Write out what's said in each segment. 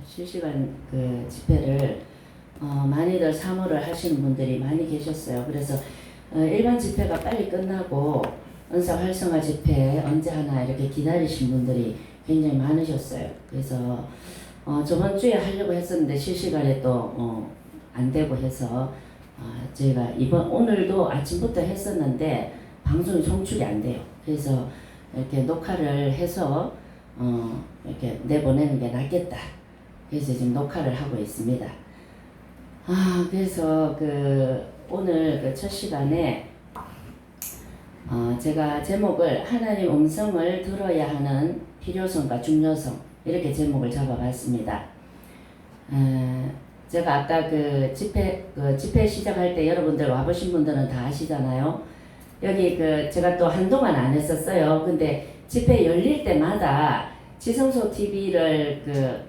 실시간 그 집회를 많이들 사모를 하시는 분들이 많이 계셨어요. 그래서 일반 집회가 빨리 끝나고 은사 활성화 집회 언제 하나 이렇게 기다리신 분들이 굉장히 많으셨어요. 그래서 저번 주에 하려고 했었는데 실시간에 또 안 되고 해서 저희가 오늘도 아침부터 했었는데 방송이 송출이 안 돼요. 그래서 이렇게 녹화를 해서 이렇게 내보내는 게 낫겠다. 그래서 지금 녹화를 하고 있습니다. 그래서 오늘 그 첫 시간에 제가 제목을 하나님 음성을 들어야 하는 필요성과 중요성 이렇게 제목을 잡아봤습니다. 제가 아까 집회 시작할 때 여러분들 와보신 분들은 다 아시잖아요. 여기 제가 또 한동안 안 했었어요. 근데 집회 열릴 때마다 지성소 TV를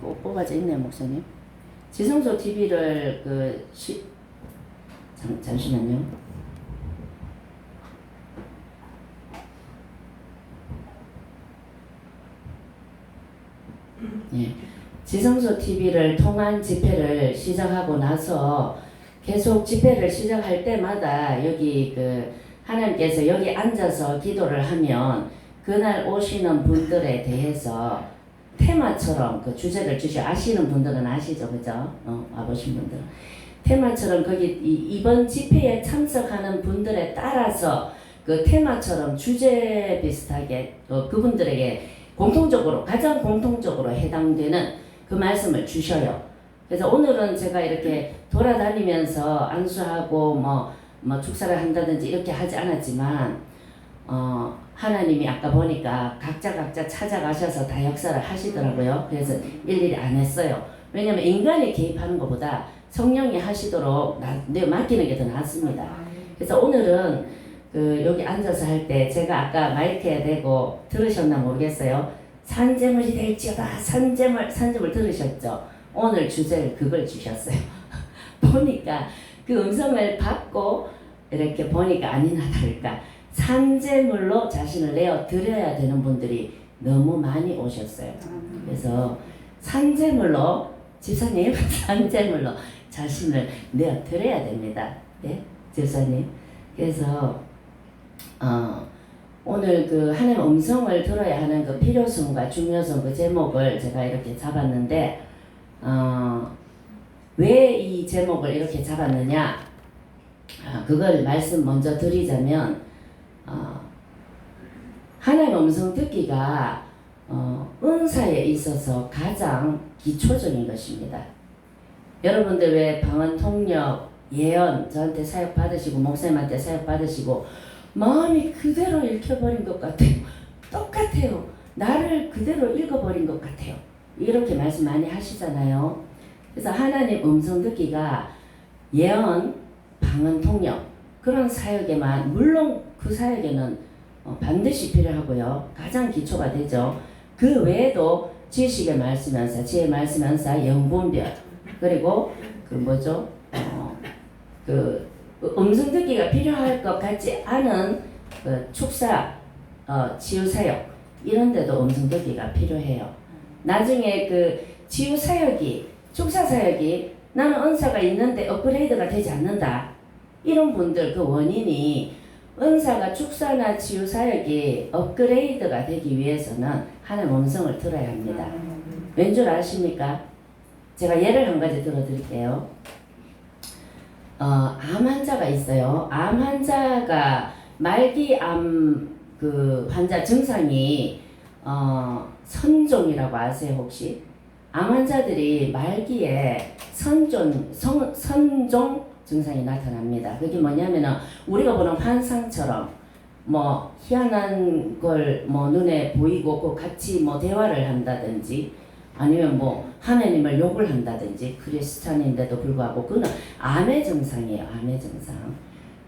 꼭 뽑아져 있네요, 목사님. 지성소 TV를 잠시만요. 예. 지성소 TV를 통한 집회를 시작하고 나서 계속 집회를 시작할 때마다 여기 하나님께서 여기 앉아서 기도를 하면 그날 오시는 분들에 대해서 테마처럼 그 주제를 아시는 분들은 아시죠, 그죠? 와보신 분들. 테마처럼 거기 이번 집회에 참석하는 분들에 따라서 그 테마처럼 주제 비슷하게 그분들에게 가장 공통적으로 해당되는 그 말씀을 주셔요. 그래서 오늘은 제가 이렇게 돌아다니면서 안수하고 뭐 축사를 한다든지 이렇게 하지 않았지만 하나님이 아까 보니까 각자 찾아가셔서 다 역사를 하시더라고요. 그래서 일일이 안 했어요. 왜냐면 인간이 개입하는 것보다 성령이 하시도록 맡기는 게 더 낫습니다. 그래서 오늘은 여기 앉아서 할 때 제가 아까 마이크에 대고 들으셨나 모르겠어요. 산재물이 될지어다. 산재물 들으셨죠? 오늘 주제를 그걸 주셨어요. 보니까 그 음성을 받고 이렇게 보니까 아니나 다를까 산재물로 자신을 내어 드려야 되는 분들이 너무 많이 오셨어요. 그래서 산재물로 집사님 산재물로 자신을 내어 드려야 됩니다. 네, 집사님. 그래서 오늘 하나님 음성을 들어야 하는 그 필요성과 중요성 그 제목을 제가 이렇게 잡았는데 왜 이 제목을 이렇게 잡았느냐? 그걸 말씀 먼저 드리자면 하나님 음성 듣기가 은사에 있어서 가장 기초적인 것입니다. 여러분들 왜 방언 통역, 예언 저한테 사역 받으시고 목사님한테 사역 받으시고 마음이 그대로 읽혀버린 것 같아요. 똑같아요. 나를 그대로 읽어버린 것 같아요. 이렇게 말씀 많이 하시잖아요. 그래서 하나님 음성 듣기가 예언, 방언 통역 그런 사역에만 물론 그 사역에는 반드시 필요하고요. 가장 기초가 되죠. 그 외에도 지식의 말씀연사, 지혜의 말씀연사, 영분별 그리고 음성 듣기가 필요할 것 같지 않은 축사, 치유사역 이런 데도 음성 듣기가 필요해요. 나중에 치유사역이, 축사사역이 나는 은사가 있는데 업그레이드가 되지 않는다. 이런 분들 그 원인이 은사가 축사나 치유사역이 업그레이드가 되기 위해서는 하나님 음성을 들어야 합니다. 왠 줄 아십니까? 제가 예를 한 가지 들어드릴게요. 암 환자가 있어요. 암 환자가 말기암 환자 증상이 선종이라고 아세요 혹시? 암 환자들이 말기에 선종 증상이 나타납니다. 그게 뭐냐면은 우리가 보는 환상처럼 희한한 걸 눈에 보이고 같이 대화를 한다든지 아니면 하나님을 욕을 한다든지 크리스찬인데도 불구하고 그는 암의 증상이에요. 암의 증상.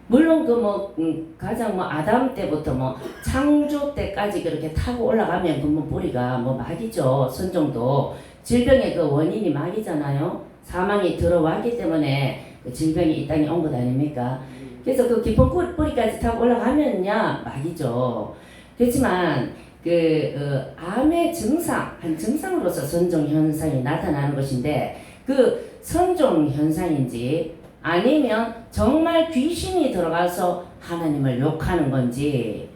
물론 가장 아담 때부터 창조 때까지 그렇게 타고 올라가면 뿌리가 마귀죠. 선종도 질병의 그 원인이 마귀잖아요. 사망이 들어왔기 때문에 그 질병이 이 땅에 온 것 아닙니까? 그래서 그 깊은 뿌리까지 타고 올라가면야 마귀죠. 그렇지만 암의 증상, 한 증상으로서 선종 현상이 나타나는 것인데 그 선종 현상인지 아니면 정말 귀신이 들어가서 하나님을 욕하는 건지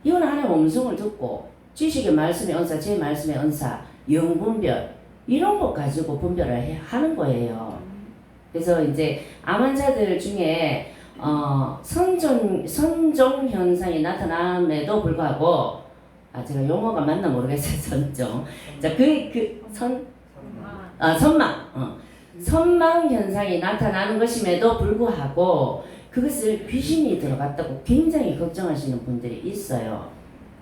이건 하나님 음성을 듣고 지식의 말씀의 은사, 제 말씀의 은사, 영분별 이런 것 가지고 분별을 하는 거예요. 그래서 이제 암 환자들 중에 선종 현상이 나타남에도 불구하고 제가 용어가 맞나 모르겠어요. 선종. 자, 선망 현상이 나타나는 것임에도 불구하고 그것을 귀신이 들어갔다고 굉장히 걱정하시는 분들이 있어요.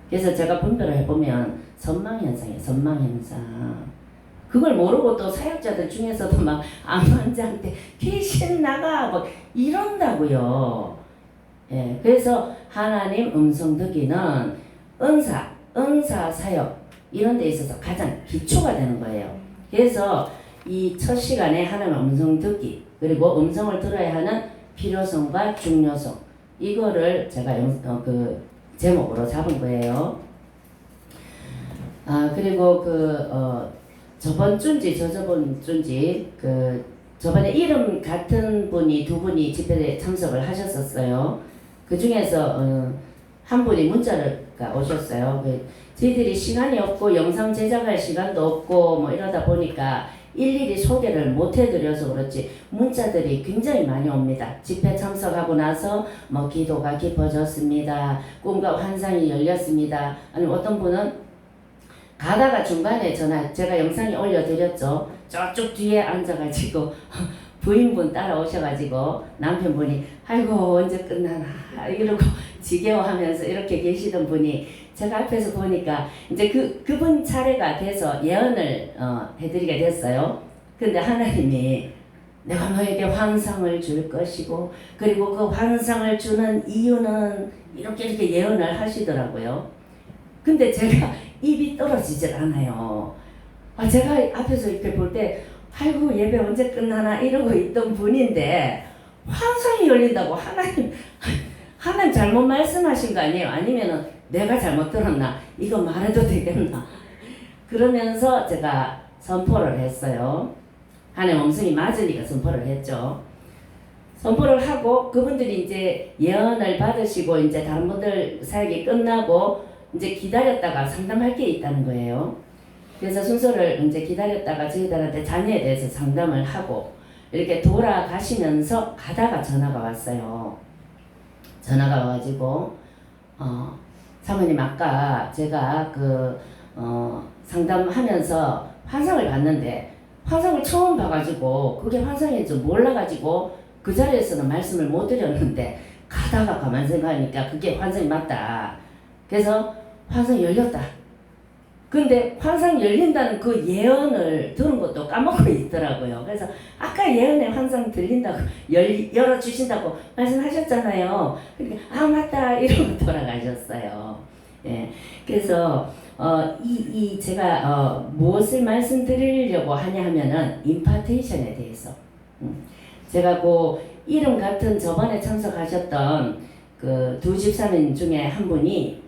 그래서 제가 분별을 해보면 선망 현상이에요. 선망 현상. 그걸 모르고 또 사역자들 중에서도 막 암 환자한테 귀신 나가 막 이런다고요. 예, 그래서 하나님 음성 듣기는 은사 사역 이런 데 있어서 가장 기초가 되는 거예요. 그래서 이 첫 시간에 하나님 음성 듣기 그리고 음성을 들어야 하는 필요성과 중요성 이거를 제가 제목으로 잡은 거예요. 그리고 저번 주인지 저저번 주인지 저번에 이름 같은 분이 두 분이 집회에 참석을 하셨었어요. 그 중에서 한 분이 문자가 오셨어요. 저희들이 시간이 없고 영상 제작할 시간도 없고 뭐 이러다 보니까 일일이 소개를 못 해드려서 그렇지 문자들이 굉장히 많이 옵니다. 집회 참석하고 나서 뭐 기도가 깊어졌습니다. 꿈과 환상이 열렸습니다. 아니 어떤 분은 가다가 중간에 제가 영상이 올려드렸죠. 저쪽 뒤에 앉아가지고 부인분 따라오셔가지고 남편분이 아이고 언제 끝나나 이러고 지겨워하면서 이렇게 계시던 분이 제가 앞에서 보니까 이제 그분 차례가 돼서 예언을 해드리게 됐어요. 근데 하나님이 내가 너에게 환상을 줄 것이고 그리고 그 환상을 주는 이유는 이렇게 예언을 하시더라고요. 근데 제가 입이 떨어지질 않아요. 제가 앞에서 이렇게 볼 때 아이고 예배 언제 끝나나 이러고 있던 분인데 환상이 열린다고 하나님 잘못 말씀하신 거 아니에요? 아니면은 내가 잘못 들었나? 이거 말해도 되겠나? 그러면서 제가 선포를 했어요. 하나님 음성이 맞으니까 선포를 했죠. 선포를 하고 그분들이 이제 예언을 받으시고 이제 다른 분들 사역이 끝나고 이제 기다렸다가 상담할 게 있다는 거예요. 그래서 순서를 이제 기다렸다가 저희들한테 자녀에 대해서 상담을 하고 이렇게 돌아가시면서 가다가 전화가 왔어요. 전화가 와가지고 사모님 아까 제가 상담하면서 환상을 봤는데 환상을 처음 봐가지고 그게 환상인지 몰라가지고 그 자리에서는 말씀을 못 드렸는데 가다가 가만 생각하니까 그게 환상이 맞다. 그래서 환상이 열렸다. 근데 환상 열린다는 그 예언을 들은 것도 까먹고 있더라고요. 그래서 아까 예언에 환상 들린다고 열어주신다고 말씀하셨잖아요. 그러니까 맞다 이러고 돌아가셨어요. 예, 그래서 제가 무엇을 말씀드리려고 하냐 하면은 임파테이션에 대해서 제가 이름 같은 저번에 참석하셨던 그 두 집사님 중에 한 분이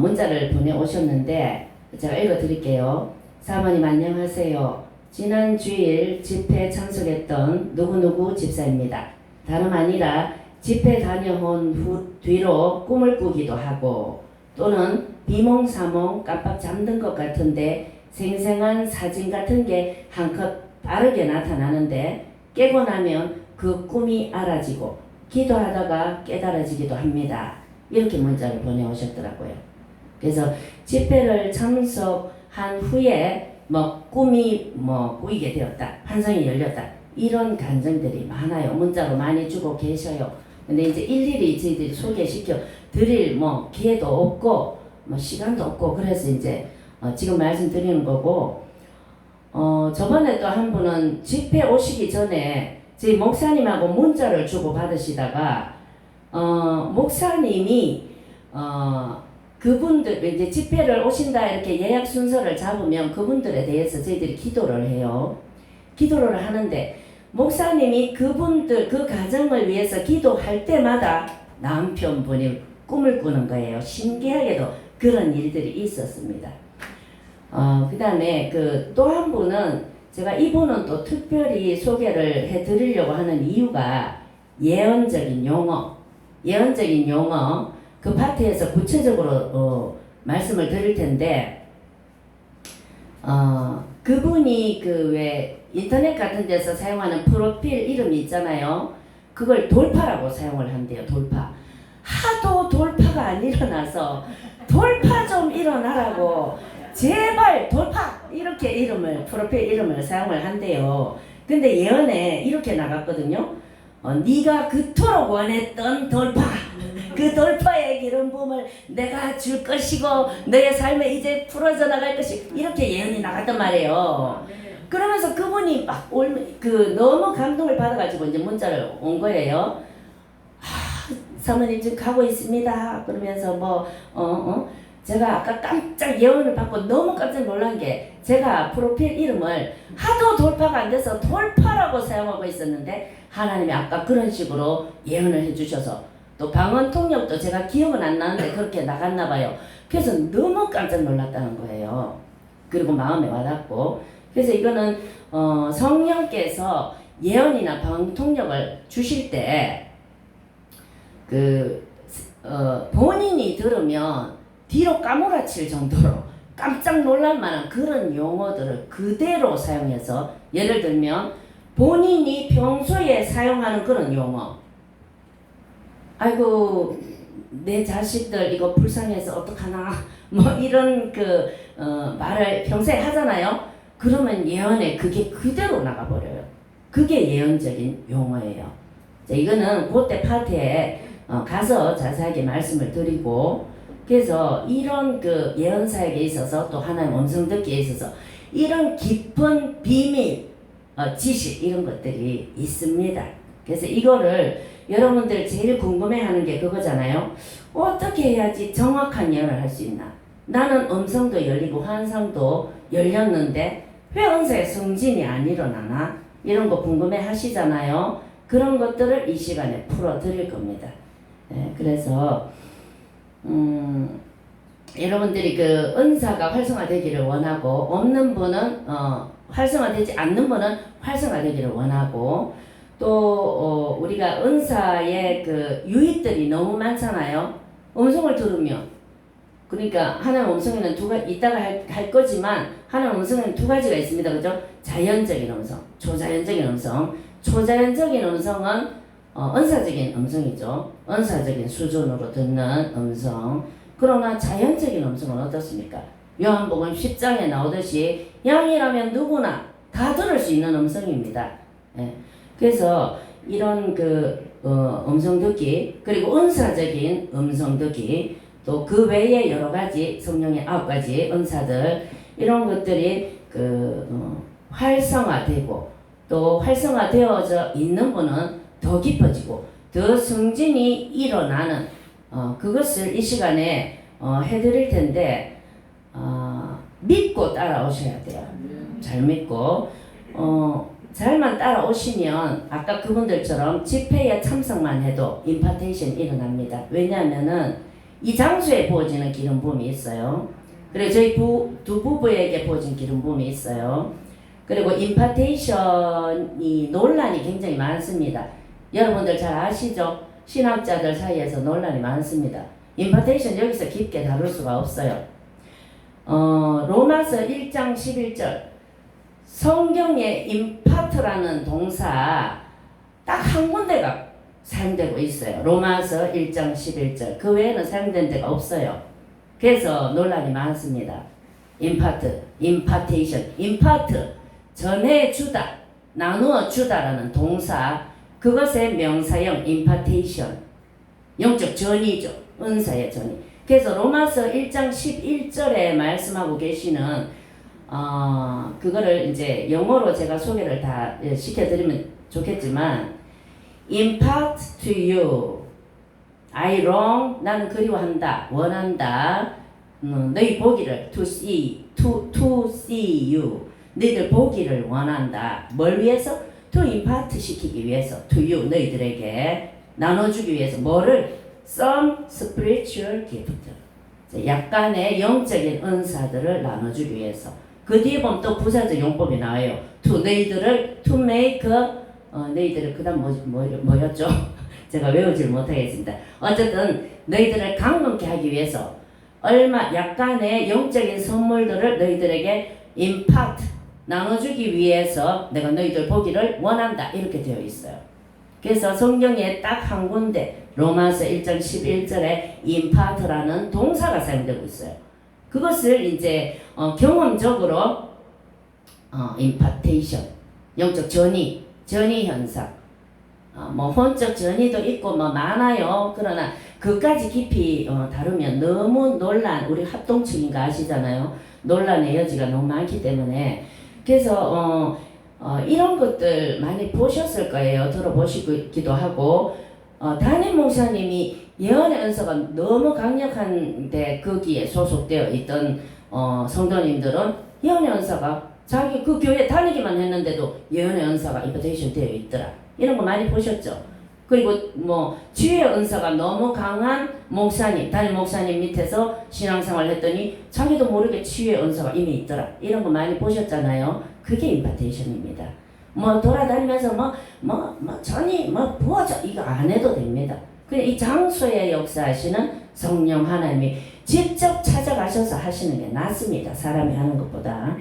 문자를 보내오셨는데 제가 읽어드릴게요. 사모님 안녕하세요. 지난 주일 집회 참석했던 누구누구 집사입니다. 다름 아니라 집회 다녀온 뒤로 꿈을 꾸기도 하고 또는 비몽사몽 깜빡 잠든 것 같은데 생생한 사진 같은 게 한컷 빠르게 나타나는데 깨고 나면 그 꿈이 알아지고 기도하다가 깨달아지기도 합니다. 이렇게 문자를 보내오셨더라고요. 그래서 집회를 참석한 후에 꿈이 꾸이게 되었다. 환상이 열렸다. 이런 간증들이 많아요. 문자로 많이 주고 계셔요. 근데 이제 일일이 저희들이 소개시켜 드릴 기회도 없고 시간도 없고 그래서 이제 지금 말씀드리는 거고 저번에 또 한 분은 집회 오시기 전에 저희 목사님하고 문자를 주고 받으시다가 목사님이 그분들 이제 집회를 오신다 이렇게 예약 순서를 잡으면 그분들에 대해서 저희들이 기도를 해요. 기도를 하는데 목사님이 그분들 그 가정을 위해서 기도할 때마다 남편분이 꿈을 꾸는 거예요. 신기하게도 그런 일들이 있었습니다. 그 다음에 또 한 분은 제가 이분은 또 특별히 소개를 해드리려고 하는 이유가 예언적인 용어 그 파트에서 구체적으로 말씀을 드릴 텐데 그분이 왜 인터넷 같은 데서 사용하는 프로필 이름이 있잖아요. 그걸 돌파라고 사용을 한대요. 돌파. 하도 돌파가 안 일어나서 돌파 좀 일어나라고 제발 돌파 이렇게 프로필 이름을 사용을 한대요. 근데 예언에 이렇게 나갔거든요. 네가 그토록 원했던 돌파 그 돌파의 기름 부음을 내가 줄 것이고 너의 삶에 이제 풀어져 나갈 것이 이렇게 예언이 나갔단 말이에요. 그러면서 그분이 막 너무 감동을 받아가지고 이제 문자를 온 거예요. 사모님 지금 가고 있습니다. 그러면서 제가 아까 깜짝 예언을 받고 너무 깜짝 놀란 게 제가 프로필 이름을 하도 돌파가 안 돼서 돌파라고 사용하고 있었는데 하나님이 아까 그런 식으로 예언을 해주셔서 또 방언 통역도 제가 기억은 안 나는데 그렇게 나갔나 봐요. 그래서 너무 깜짝 놀랐다는 거예요. 그리고 마음에 와닿고 그래서 이거는 성령께서 예언이나 방언 통역을 주실 때 본인이 들으면 뒤로 까무라칠 정도로 깜짝 놀랄 만한 그런 용어들을 그대로 사용해서 예를 들면 본인이 평소에 사용하는 그런 용어 아이고 내 자식들 이거 불쌍해서 어떡하나 이런 말을 평소에 하잖아요. 그러면 예언에 그게 그대로 나가버려요. 그게 예언적인 용어예요. 자, 이거는 그때 파트에 가서 자세하게 말씀을 드리고 그래서 이런 예언 사역에 있어서 또 하나님 음성 듣기에 있어서 이런 깊은 비밀 지식 이런 것들이 있습니다. 그래서 이거를 여러분들 제일 궁금해하는 게 그거잖아요. 어떻게 해야지 정확한 예언을 할 수 있나? 나는 음성도 열리고 환상도 열렸는데 왜 은사의 승진이 안 일어나나? 이런 거 궁금해 하시잖아요. 그런 것들을 이 시간에 풀어 드릴 겁니다. 네, 그래서 여러분들이 은사가 활성화되기를 원하고 없는 분은 활성화되지 않는 분은 활성화되기를 원하고 또 우리가 은사의 유익들이 너무 많잖아요. 음성을 들으면 그러니까 하나님 음성에는 이따가 할 거지만 하나님 음성에는 두 가지가 있습니다. 그죠? 자연적인 음성, 초자연적인 음성. 초자연적인 음성은 은사적인 음성이죠. 은사적인 수준으로 듣는 음성. 그러나 자연적인 음성은 어떻습니까? 요한복음 10장에 나오듯이 양이라면 누구나 다 들을 수 있는 음성입니다. 예. 그래서 이런 음성 듣기 그리고 은사적인 음성 듣기 또 그 외에 여러 가지 성령의 9가지 은사들 이런 것들이 활성화되고 또 활성화되어져 있는 분은 더 깊어지고 더 승진이 일어나는 그것을 이 시간에 해드릴 텐데 믿고 따라오셔야 돼요. 잘 믿고 잘만 따라오시면 아까 그분들처럼 집회에 참석만 해도 임파테이션 일어납니다. 왜냐하면은 이 장소에 부어지는 기름 부음이 있어요. 그리고 저희 두 부부에게 부어진 기름 부음이 있어요. 그리고 임파테이션이 논란이 굉장히 많습니다. 여러분들 잘 아시죠? 신학자들 사이에서 논란이 많습니다. 임파테이션 여기서 깊게 다룰 수가 없어요. 로마서 1장 11절 성경에 임파트라는 동사 딱 한 군데가 사용되고 있어요. 로마서 1장 11절 그 외에는 사용된 데가 없어요. 그래서 논란이 많습니다. 임파트, 임파테이션, 임파트 전해주다, 나누어 주다라는 동사 그것의 명사형 임파테이션 영적 전이죠. 은사의 전이. 그래서 로마서 1장 11절에 말씀하고 계시는 그거를 이제 영어로 제가 소개를 다 시켜드리면 좋겠지만 impart to you I long 나는 그리워한다 원한다 너희 보기를 to see you 너희들 보기를 원한다 뭘 위해서? to impart 시키기 위해서 to you 너희들에게 나눠주기 위해서 뭐를? some spiritual gift 약간의 영적인 은사들을 나눠주기 위해서. 그 뒤에 보면 또 부사적 용법이 나와요. 너희들을 to make 너희들을 그다음 뭐였죠? 제가 외우질 못하겠습니다. 어쨌든 너희들을 강건케 하기 위해서 약간의 영적인 선물들을 너희들에게 임팩트 나눠주기 위해서 내가 너희들 보기를 원한다 이렇게 되어 있어요. 그래서 성경에 딱 한 군데 로마서 1장 11절에 임파트라는 동사가 사용되고 있어요. 그것을 이제 경험적으로 임파테이션, 영적 전이 현상, 뭐 혼적 전이도 있고 뭐 많아요. 그러나 그까지 깊이 다루면 너무 우리 합동층인가 아시잖아요. 논란의 여지가 너무 많기 때문에 그래서 이런 것들 많이 보셨을 거예요. 들어보시기도 하고 담임 목사님이 예언의 은사가 너무 강력한데 거기에 소속되어 있던 성도님들은 예언의 은사가 자기 그 교회 다니기만 했는데도 예언의 은사가 인비테이션 되어 있더라. 이런 거 많이 보셨죠? 그리고 뭐 지혜의 은사가 너무 강한 목사님, 담임 목사님 밑에서 신앙생활 했더니 자기도 모르게 지혜의 은사가 이미 있더라. 이런 거 많이 보셨잖아요. 그게 임파테이션입니다. 뭐 돌아다니면서 전이 부어져 이거 안 해도 됩니다. 그냥 이 장소에 역사하시는 성령 하나님이 직접 찾아가셔서 하시는 게 낫습니다. 사람이 하는 것보다.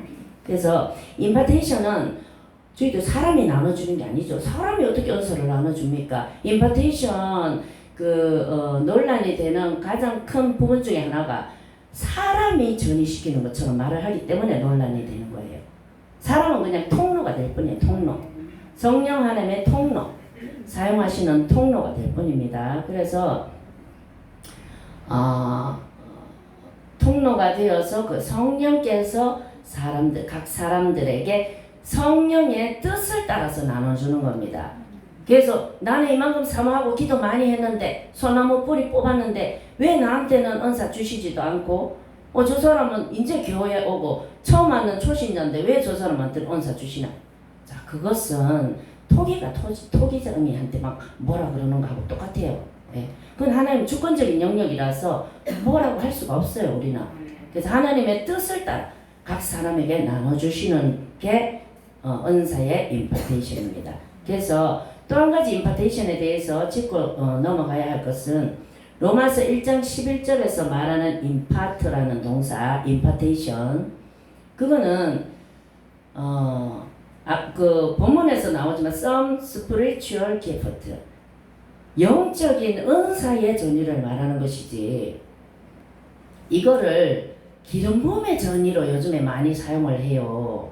그래서 임파테이션은 저희도 사람이 나눠주는 게 아니죠. 사람이 어떻게 은사를 나눠줍니까? 임파테이션 논란이 되는 가장 큰 부분 중에 하나가 사람이 전이시키는 것처럼 말을 하기 때문에 논란이 되는 거예요. 사람은 그냥 통로가 될 뿐이에요. 통로. 성령 하나님의 통로. 사용하시는 통로가 될 뿐입니다. 그래서 통로가 되어서 그 성령께서 각 사람들에게 성령의 뜻을 따라서 나눠주는 겁니다. 그래서 나는 이만큼 사모하고 기도 많이 했는데 소나무 뿌리 뽑았는데 왜 나한테는 은사 주시지도 않고 저 사람은 이제 교회에 오고 처음 왔는 초신자인데 왜 저 사람한테 은사 주시나? 자, 그것은 토기장이한테 막 뭐라 그러는 거하고 똑같아요. 예. 그건 하나님 주권적인 영역이라서 뭐라고 할 수가 없어요, 우리는. 그래서 하나님의 뜻을 따라 각 사람에게 나눠주시는 게 은사의 임파테이션입니다. 그래서 또 한 가지 임파테이션에 대해서 짚고 넘어가야 할 것은 로마서 1장 11절에서 말하는 임파트라는 동사, 임파테이션. 그거는 그 본문에서 나오지만 some spiritual gift, 영적인 은사의 전이를 말하는 것이지 이거를 기름 부음의 전이로 요즘에 많이 사용을 해요.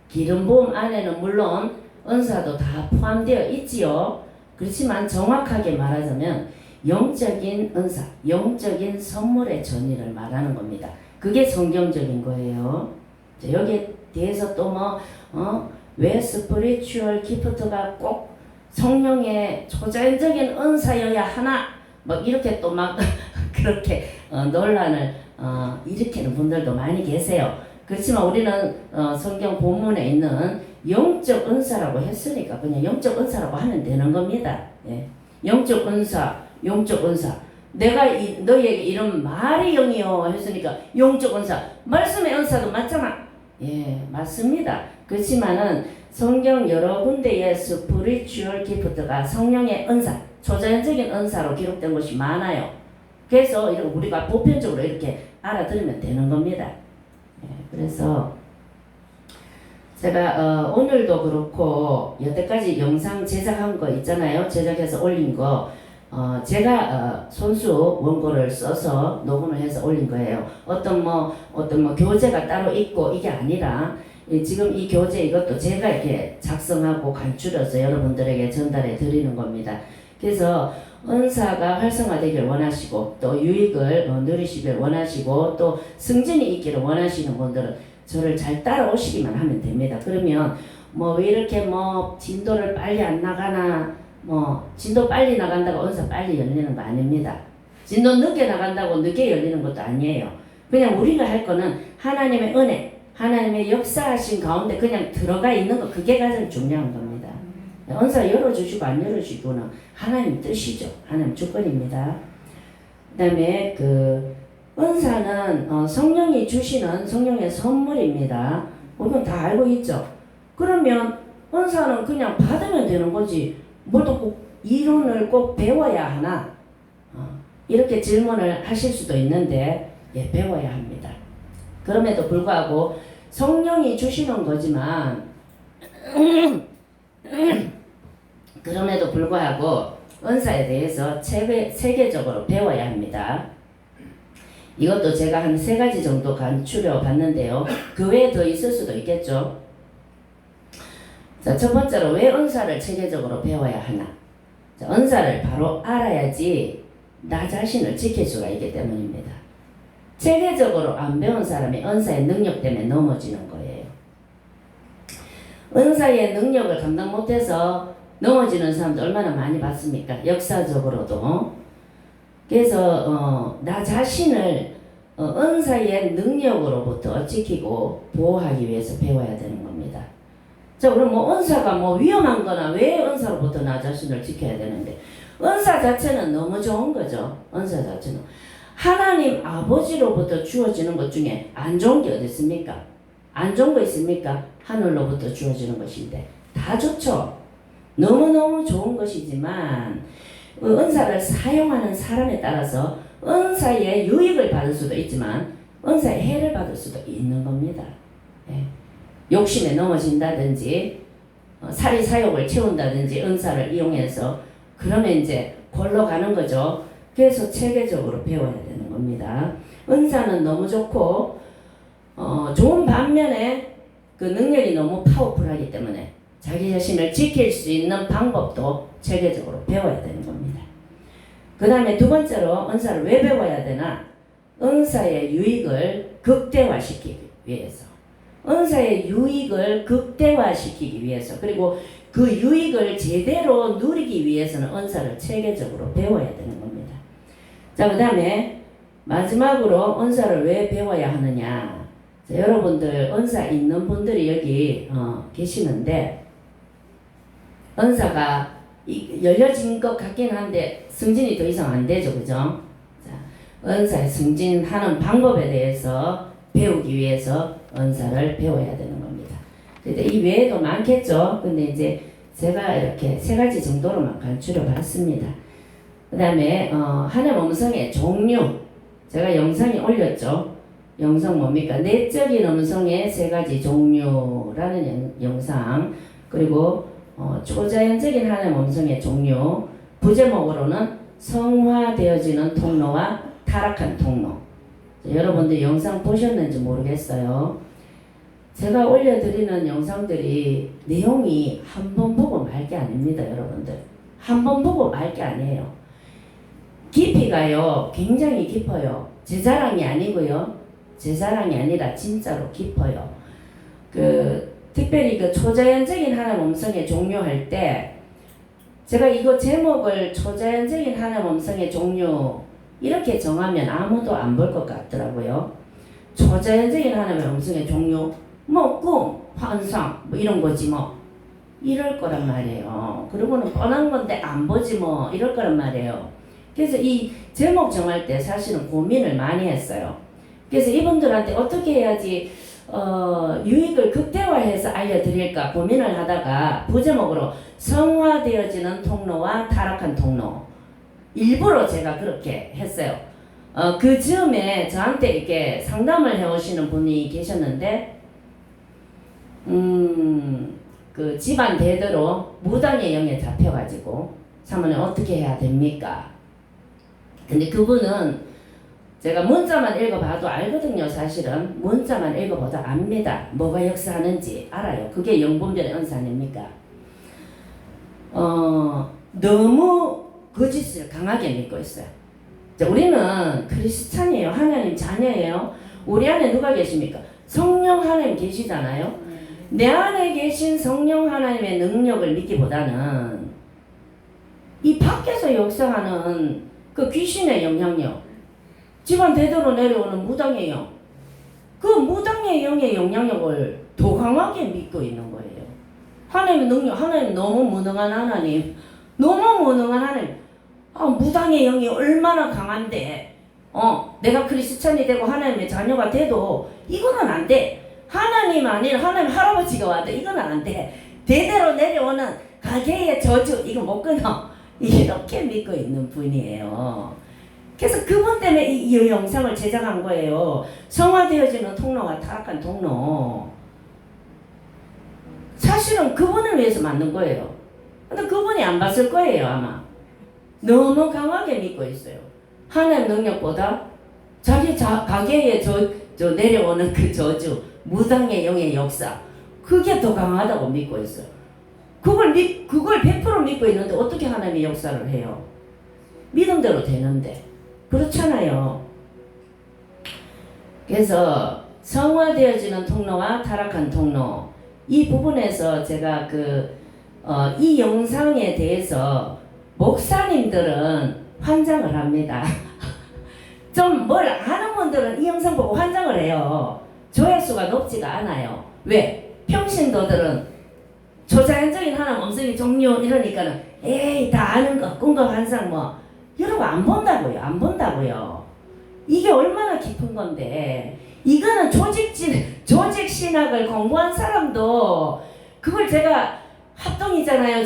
기름 부음 안에는 물론 은사도 다 포함되어 있지요. 그렇지만 정확하게 말하자면 영적인 은사, 영적인 선물의 전이를 말하는 겁니다. 그게 성경적인 거예요. 여기에 대해서 또 왜 스피리추얼 기프트가 꼭 성령의 초자연적인 은사여야 하나? 이렇게 또 그렇게 논란을 일으키는 분들도 많이 계세요. 그렇지만 우리는 성경 본문에 있는 영적 은사라고 했으니까 그냥 영적 은사라고 하면 되는 겁니다. 예. 영적 은사, 영적 은사. 내가 너희에게 이런 말이 영이요 했으니까 영적 은사. 말씀의 은사도 맞잖아. 예, 맞습니다. 그렇지만은 성경 여러 군데에 스피리추얼 기프트가 성령의 은사, 초자연적인 은사로 기록된 것이 많아요. 그래서 우리가 보편적으로 이렇게 알아들으면 되는 겁니다. 예, 그래서 제가 오늘도 그렇고 여태까지 영상 제작한 거 있잖아요. 제작해서 올린 거 제가 손수 원고를 써서 녹음을 해서 올린 거예요. 어떤 교재가 따로 있고 이게 아니라 지금 이 교재 이것도 제가 이렇게 작성하고 간추려서 여러분들에게 전달해 드리는 겁니다. 그래서 은사가 활성화되길 원하시고 또 유익을 누리시길 원하시고 또 승진이 있기를 원하시는 분들은 저를 잘 따라오시기만 하면 됩니다. 그러면 왜 이렇게 진도를 빨리 안 나가나 진도 빨리 나간다고 은사 빨리 열리는 거 아닙니다. 진도 늦게 나간다고 늦게 열리는 것도 아니에요. 그냥 우리가 할 거는 하나님의 은혜, 하나님의 역사하신 가운데 그냥 들어가 있는 거, 그게 가장 중요한 겁니다. 은사 열어주시고 안 열어주시고는 하나님 뜻이죠. 하나님 주권입니다. 그 다음에 은사는 성령이 주시는 성령의 선물입니다. 이건 다 알고 있죠. 그러면 은사는 그냥 받으면 되는 거지. 뭘 또 꼭 이론을 꼭 배워야 하나? 이렇게 질문을 하실 수도 있는데 예, 배워야 합니다. 그럼에도 불구하고 성령이 주시는 거지만 그럼에도 불구하고 은사에 대해서 세계적으로 배워야 합니다. 이것도 제가 한 3가지 정도 간추려 봤는데요. 그 외에 더 있을 수도 있겠죠. 자, 첫 번째로 왜 은사를 체계적으로 배워야 하나? 자, 은사를 바로 알아야지 나 자신을 지킬 수가 있기 때문입니다. 체계적으로 안 배운 사람이 은사의 능력 때문에 넘어지는 거예요. 은사의 능력을 감당 못해서 넘어지는 사람도 얼마나 많이 봤습니까? 역사적으로도. 그래서 나 자신을 은사의 능력으로부터 지키고 보호하기 위해서 배워야 되는 겁니다. 자, 그럼 은사가 위험한 거나 왜 은사로부터 나 자신을 지켜야 되는데, 은사 자체는 너무 좋은 거죠. 은사 자체는 하나님 아버지로부터 주어지는 것 중에 안 좋은 게 어디 있습니까? 안 좋은 거 있습니까? 하늘로부터 주어지는 것인데 다 좋죠. 너무너무 좋은 것이지만 은사를 사용하는 사람에 따라서 은사의 유익을 받을 수도 있지만 은사의 해를 받을 수도 있는 겁니다. 예. 욕심에 넘어진다든지 사리사욕을 채운다든지 은사를 이용해서 그러면 이제 골로 가는 거죠. 그래서 체계적으로 배워야 되는 겁니다. 은사는 너무 좋고 좋은 반면에 그 능력이 너무 파워풀하기 때문에 자기 자신을 지킬 수 있는 방법도 체계적으로 배워야 되는 겁니다. 그 다음에 두 번째로 은사를 왜 배워야 되나? 은사의 유익을 극대화시키기 위해서. 은사의 유익을 극대화시키기 위해서, 그리고 그 유익을 제대로 누리기 위해서는 은사를 체계적으로 배워야 되는 겁니다. 자, 그 다음에 마지막으로 은사를 왜 배워야 하느냐? 자, 여러분들 은사 있는 분들이 여기 계시는데 은사가 열려진 것 같긴 한데 승진이 더 이상 안 되죠, 그죠? 자, 은사의 승진하는 방법에 대해서 배우기 위해서 은사를 배워야 되는 겁니다. 근데 이 외에도 많겠죠. 근데 이제 제가 이렇게 3가지 정도로만 간추려 봤습니다. 그 다음에 하나님 음성의 종류, 제가 영상이 올렸죠. 영상 뭡니까? 내적인 음성의 3가지 종류라는 영상, 그리고 초자연적인 하나님 음성의 종류, 부제목으로는 성화되어지는 통로와 타락한 통로. 여러분들 영상 보셨는지 모르겠어요. 제가 올려드리는 영상들이 내용이 한 번 보고 말 게 아닙니다, 여러분들. 한 번 보고 말 게 아니에요. 깊이가요, 굉장히 깊어요. 제 자랑이 아니고요. 제 자랑이 아니라 진짜로 깊어요. 특별히 그 초자연적인 하나님 음성의 종류 할 때, 제가 이거 제목을 초자연적인 하나님 음성의 종류 이렇게 정하면 아무도 안 볼 것 같더라고요. 초자연적인 하나님의 음성의 종류, 꿈, 환상, 이런 거지 이럴 거란 말이에요. 그리고는 뻔한 건데 안 보지 이럴 거란 말이에요. 그래서 이 제목 정할 때 사실은 고민을 많이 했어요. 그래서 이분들한테 어떻게 해야지 유익을 극대화해서 알려드릴까 고민을 하다가 부제목으로 성화되어지는 통로와 타락한 통로, 일부러 제가 그렇게 했어요. 그 즈음에 저한테 이렇게 상담을 해오시는 분이 계셨는데, 그 집안 대대로 무당의 영에 잡혀가지고 사모님 어떻게 해야 됩니까? 근데 그분은 제가 문자만 읽어봐도 알거든요. 사실은 문자만 읽어봐도 압니다. 뭐가 역사하는지 알아요. 그게 영분별의 은사 아닙니까? 너무 거짓을 강하게 믿고 있어요. 자, 우리는 크리스찬이에요. 하나님 자녀예요. 우리 안에 누가 계십니까? 성령 하나님 계시잖아요. 내 안에 계신 성령 하나님의 능력을 믿기보다는 이 밖에서 역사하는 그 귀신의 영향력, 집안 대대로 내려오는 무당의 영, 그 무당의 영의 영향력을 더 강하게 믿고 있는 거예요. 하나님의 능력, 하나님 너무 무능한 하나님, 너무 무능한 하나님. 무당의 영이 얼마나 강한데, 내가 크리스찬이 되고 하나님의 자녀가 돼도 이거는 안 돼. 하나님 아닌 하나님 할아버지가 와도 이거는 안 돼. 대대로 내려오는 가계의 저주 이거 못 끊어. 이렇게 믿고 있는 분이에요. 그래서 그분 때문에 이 영상을 제작한 거예요. 성화되어지는 통로와 타락한 통로. 사실은 그분을 위해서 만든 거예요. 근데 그분이 안 봤을 거예요 아마. 너무 강하게 믿고 있어요. 하나님 능력보다 자기 가계에 저 내려오는 그 저주, 무당의 영의 역사, 그게 더 강하다고 믿고 있어요. 그걸 100% 믿고 있는데 어떻게 하나님의 역사를 해요? 믿음대로 되는데. 그렇잖아요. 그래서 성화되어지는 통로와 타락한 통로, 이 부분에서 제가 이 영상에 대해서 목사님들은 환장을 합니다. 좀 뭘 아는 분들은 이 영상 보고 환장을 해요. 조회수가 높지가 않아요. 왜? 평신도들은 초자연적인 하나님 음성의 종류 이러니까는 에이 다 아는 거 꿈과 환상 뭐 여러분 안 본다고요. 이게 얼마나 깊은 건데 이거는 조직 신학을 공부한 사람도 그걸 제가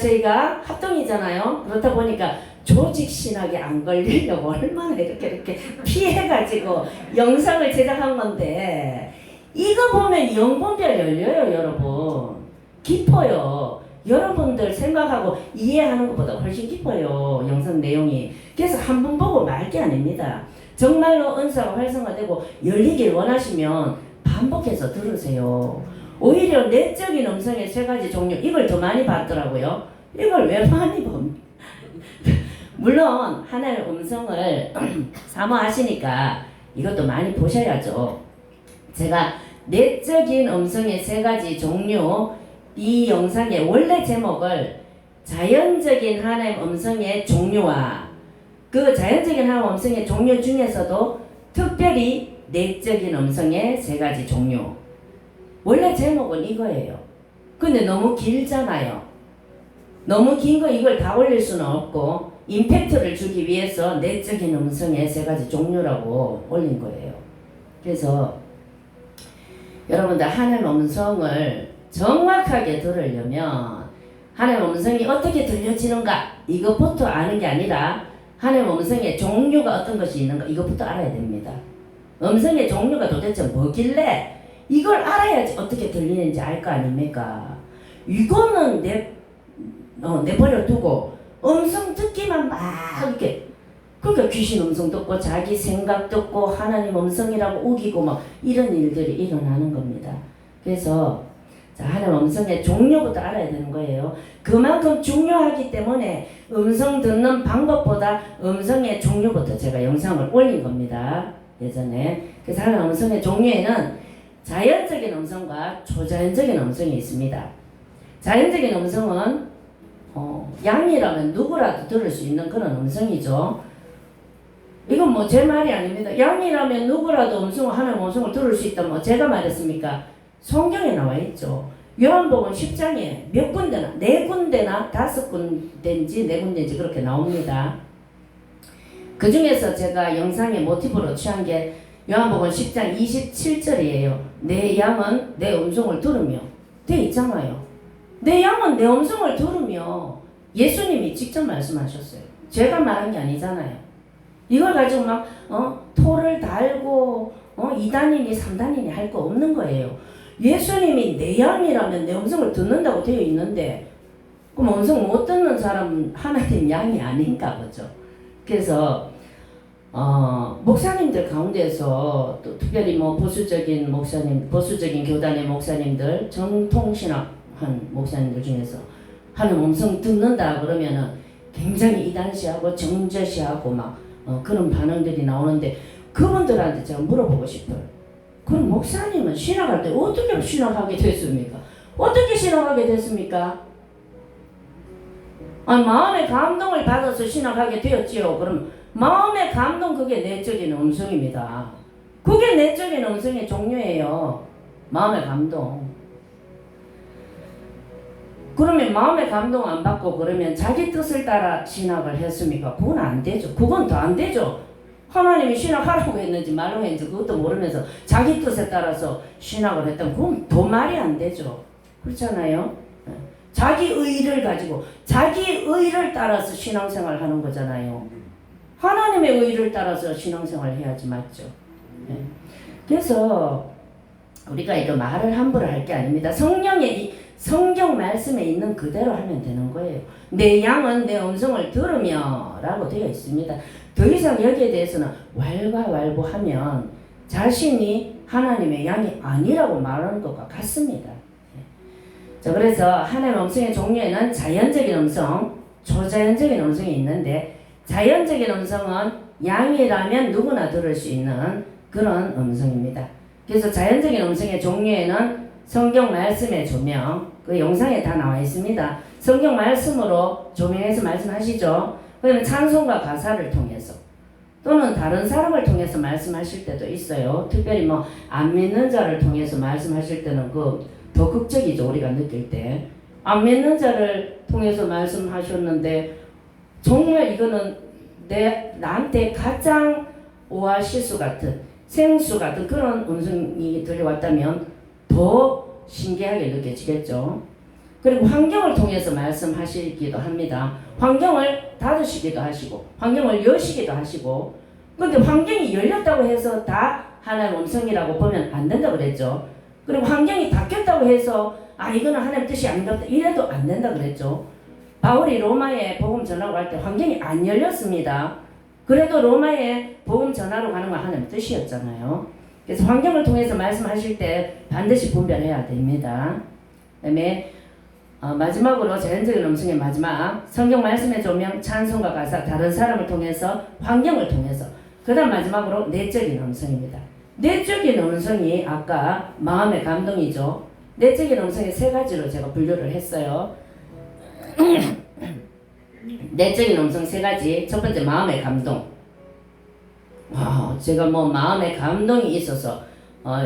저희가 합동이잖아요. 그렇다 보니까 조직 신학에 안 걸리려고 얼마나 이렇게 피해가지고 영상을 제작한 건데 이거 보면 영분별 열려요 여러분. 깊어요. 여러분들 생각하고 이해하는 것보다 훨씬 깊어요 영상 내용이. 그래서 한 번 보고 말 게 아닙니다. 정말로 은사가 활성화되고 열리길 원하시면 반복해서 들으세요. 오히려 내적인 음성의 3가지 종류 이걸 더 많이 봤더라고요. 이걸 왜 많이 봅니까? 물론 하나님의 음성을 사모하시니까 이것도 많이 보셔야죠. 제가 내적인 음성의 3가지 종류 이 영상의 원래 제목을 자연적인 하나님 음성의 종류와 그 자연적인 하나님 음성의 종류 중에서도 특별히 내적인 음성의 3가지 종류. 원래 제목은 이거예요. 근데 너무 길잖아요. 너무 긴 거 이걸 다 올릴 수는 없고 임팩트를 주기 위해서 내적인 음성의 3가지 종류라고 올린 거예요. 그래서 여러분들 하나님 음성을 정확하게 들으려면 하나님 음성이 어떻게 들려지는가 이것부터 아는 게 아니라 하나님 음성의 종류가 어떤 것이 있는가 이것부터 알아야 됩니다. 음성의 종류가 도대체 뭐길래 이걸 알아야지 어떻게 들리는지 알 거 아닙니까? 이거는 내버려 두고 음성 듣기만 막 이렇게 그러니까 귀신 음성 듣고 자기 생각 듣고 하나님 음성이라고 우기고 막 이런 일들이 일어나는 겁니다. 그래서 자, 하나님 음성의 종류부터 알아야 되는 거예요. 그만큼 중요하기 때문에 음성 듣는 방법보다 음성의 종류부터 제가 영상을 올린 겁니다. 예전에. 그래서 하나님 음성의 종류에는 자연적인 음성과 초자연적인 음성이 있습니다. 자연적인 음성은 양이라면 누구라도 들을 수 있는 그런 음성이죠. 이건 뭐 제 말이 아닙니다. 양이라면 누구라도 하나님 음성을 들을 수 있다. 뭐 제가 말했습니까? 성경에 나와 있죠. 요한복음 10장에 몇 군데나 4군데나 5군데인지 4군데인지 그렇게 나옵니다. 그 중에서 제가 영상의 모티브로 취한 게 요한복음 10장 27절이에요. 내 양은 내 음성을 들으며 돼 있잖아요. 내 양은 내 음성을 들으며 예수님이 직접 말씀하셨어요. 제가 말한 게 아니잖아요. 이걸 가지고 막 토를 달고 2단이니 3단이니 할 거 없는 거예요. 예수님이 내 양이라면 내 음성을 듣는다고 되어 있는데 그럼 음성 못 듣는 사람은 하나님 양이 아닌가 보죠. 그래서 목사님들 가운데서 또 특별히 뭐 보수적인 교단의 목사님들, 정통신학한 목사님들 중에서 하나님 음성 듣는다 그러면은 굉장히 이단시하고 정죄시하고 막 그런 반응들이 나오는데 그분들한테 제가 물어보고 싶어요. 그럼 목사님은 신학할 때 어떻게 신학하게 됐습니까? 어떻게 신학하게 됐습니까? 마음의 감동을 받아서 신학하게 되었지요. 그럼 마음의 감동 그게 내적인 음성입니다. 그게 내적인 음성의 종류예요. 마음의 감동. 그러면 마음의 감동 안 받고 그러면 자기 뜻을 따라 신학을 했습니까? 그건 안 되죠. 그건 더 안 되죠. 하나님이 신학하라고 했는지 말라고 했는지 그것도 모르면서 자기 뜻에 따라서 신학을 했다면 그건 더 말이 안 되죠. 그렇잖아요. 자기 의를 가지고 자기 의를 따라서 신앙생활 하는 거잖아요. 하나님의 의를 따라서 신앙생활 해야지 맞죠. 그래서 우리가 이거 말을 함부로 할 게 아닙니다. 성경 말씀에 있는 그대로 하면 되는 거예요. 내 양은 내 음성을 들으며 라고 되어 있습니다. 더 이상 여기에 대해서는 왈가왈부하면 자신이 하나님의 양이 아니라고 말하는 것과 같습니다. 자, 그래서 하나님의 음성의 종류에는 자연적인 음성, 초자연적인 음성이 있는데 자연적인 음성은 양이라면 누구나 들을 수 있는 그런 음성입니다. 그래서 자연적인 음성의 종류에는 성경 말씀의 조명, 그 영상에 다 나와 있습니다. 성경 말씀으로 조명해서 말씀하시죠. 그러면 찬송과 가사를 통해서 또는 다른 사람을 통해서 말씀하실 때도 있어요. 특별히 뭐 안 믿는 자를 통해서 말씀하실 때는 더 극적이죠. 우리가 느낄 때. 안 믿는 자를 통해서 말씀하셨는데 정말 이거는 나한테 가장 오아시스 같은 생수 같은 그런 음성이 들려왔다면 더 신기하게 느껴지겠죠. 그리고 환경을 통해서 말씀하시기도 합니다. 환경을 닫으시기도 하시고 환경을 여시기도 하시고 근데 환경이 열렸다고 해서 다 하나님의 음성이라고 보면 안 된다고 그랬죠. 그리고 환경이 닫혔다고 해서 이거는 하나님 뜻이 아닌가 보다 이래도 안 된다고 그랬죠. 바울이 로마에 복음 전하고 할 때 환경이 안 열렸습니다. 그래도 로마에 복음 전하러 가는 건 하나님 뜻이었잖아요. 그래서 환경을 통해서 말씀하실 때 반드시 분별해야 됩니다. 그다음에 마지막으로 자연적인 음성의 마지막 성경 말씀의 조명, 찬송과 가사, 다른 사람을 통해서 환경을 통해서 그 다음 마지막으로 내적인 음성입니다. 내적인 음성이 아까 마음의 감동이죠. 내적인 음성의 세 가지로 제가 분류를 했어요. 내적인 음성 세 가지. 첫 번째 마음의 감동. 제가 뭐 마음의 감동이 있어서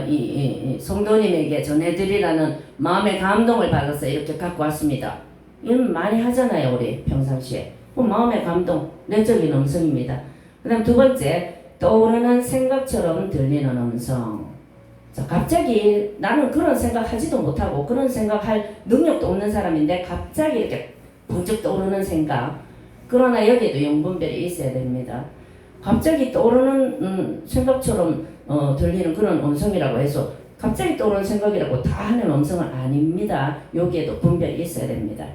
이 성도님에게 전해드리라는 마음의 감동을 받아서 이렇게 갖고 왔습니다. 이건 많이 하잖아요. 우리 평상시에. 마음의 감동, 내적인 음성입니다. 그 다음 두 번째 떠오르는 생각처럼 들리는 음성. 자, 갑자기 나는 그런 생각하지도 못하고 그런 생각할 능력도 없는 사람인데 갑자기 이렇게 번쩍 떠오르는 생각. 그러나 여기에도 영분별이 있어야 됩니다. 갑자기 떠오르는 생각처럼 들리는 그런 음성이라고 해서 갑자기 떠오르는 생각이라고 다 하는 음성은 아닙니다. 여기에도 분별이 있어야 됩니다.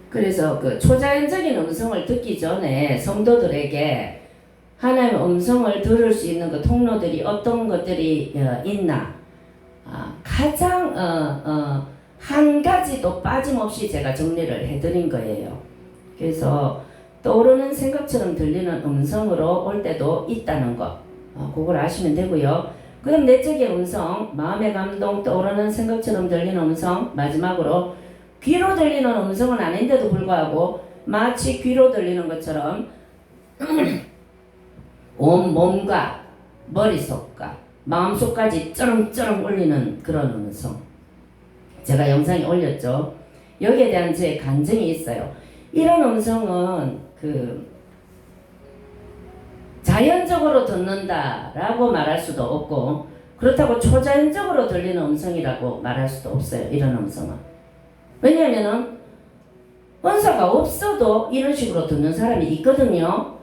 그래서 그 초자연적인 음성을 듣기 전에 성도들에게 하나님의 음성을 들을 수 있는 그 통로들이 어떤 것들이 있나 가장 한 가지도 빠짐없이 제가 정리를 해드린 거예요. 그래서 떠오르는 생각처럼 들리는 음성으로 올 때도 있다는 거 그걸 아시면 되고요. 그럼 내적인 음성, 마음의 감동, 떠오르는 생각처럼 들리는 음성, 마지막으로 귀로 들리는 음성은 아닌데도 불구하고 마치 귀로 들리는 것처럼 온 몸과 머릿속과 마음속까지 쩌렁쩌렁 울리는 그런 음성. 제가 영상에 올렸죠. 여기에 대한 제 간증이 있어요. 이런 음성은 자연적으로 듣는다라고 말할 수도 없고 그렇다고 초자연적으로 들리는 음성이라고 말할 수도 없어요. 이런 음성은. 왜냐하면 은사가 없어도 이런 식으로 듣는 사람이 있거든요.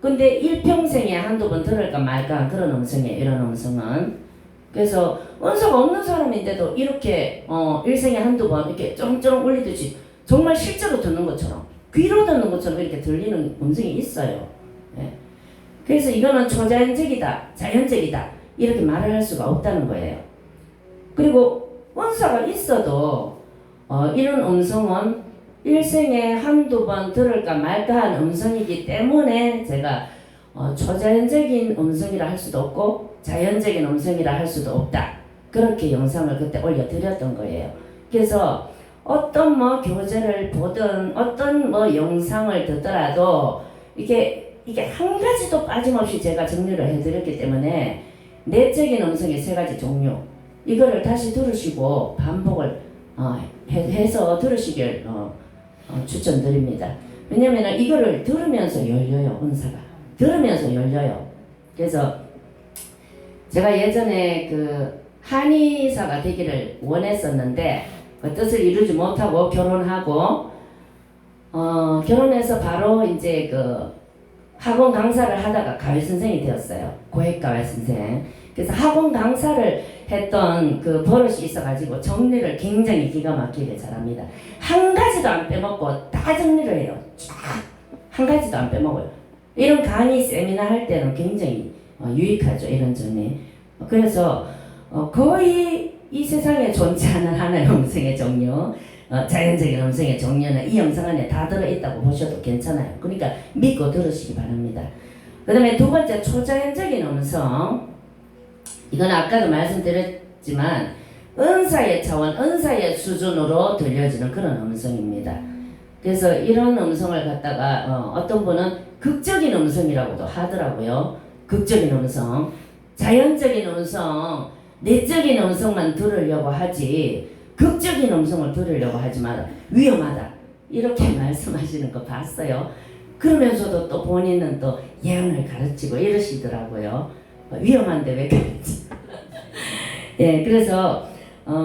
근데 일평생에 한두 번 들을까 말까 그런 음성이에요. 이런 음성은. 그래서 은사가 없는 사람인데도 이렇게 일생에 한두 번 이렇게 쩌렁쩌렁 울리듯이 정말 실제로 듣는 것처럼 귀로 듣는 것처럼 이렇게 들리는 음성이 있어요. 예. 그래서 이거는 초자연적이다, 자연적이다 이렇게 말을 할 수가 없다는 거예요. 그리고 은사가 있어도 이런 음성은 일생에 한두 번 들을까 말까한 음성이기 때문에 제가 초자연적인 음성이라 할 수도 없고 자연적인 음성이라 할 수도 없다. 그렇게 영상을 그때 올려드렸던 거예요. 그래서 어떤 뭐 교재를 보든 어떤 뭐 영상을 듣더라도 이게 한 가지도 빠짐없이 제가 정리를 해드렸기 때문에 내적인 음성의 세 가지 종류 이거를 다시 들으시고 반복을 해서 들으시길 추천드립니다. 왜냐하면 이거를 들으면서 열려요. 은사가. 들으면서 열려요. 그래서 제가 예전에 그 한의사가 되기를 원했었는데 그 뜻을 이루지 못하고 결혼하고 결혼해서 바로 이제 그 학원 강사를 하다가 가외 선생이 되었어요. 고액 가외 선생. 그래서 학원 강사를 했던 그 버릇이 있어가지고 정리를 굉장히 기가 막히게 잘합니다. 한 가지도 안 빼먹고 다 정리를 해요. 쫙 한 가지도 안 빼먹어요. 이런 강의 세미나 할 때는 굉장히 유익하죠. 이런 점이. 그래서 거의 이 세상에 존재하는 하나의 음성의 종류, 자연적인 음성의 종류는 이 영상 안에 다 들어있다고 보셔도 괜찮아요. 그러니까 믿고 들으시기 바랍니다. 그 다음에 두 번째, 초자연적인 음성. 이건 아까도 말씀드렸지만 은사의 차원, 은사의 수준으로 들려지는 그런 음성입니다. 그래서 이런 음성을 갖다가 어떤 분은 극적인 음성이라고도 하더라고요. 극적인 음성, 자연적인 음성, 내적인 음성만 들으려고 하지 극적인 음성을 들으려고 하지 마라. 위험하다. 이렇게 말씀하시는 거 봤어요. 그러면서도 또 본인은 또 예언을 가르치고 이러시더라고요. 위험한데 왜 그랬지? 예, 그래서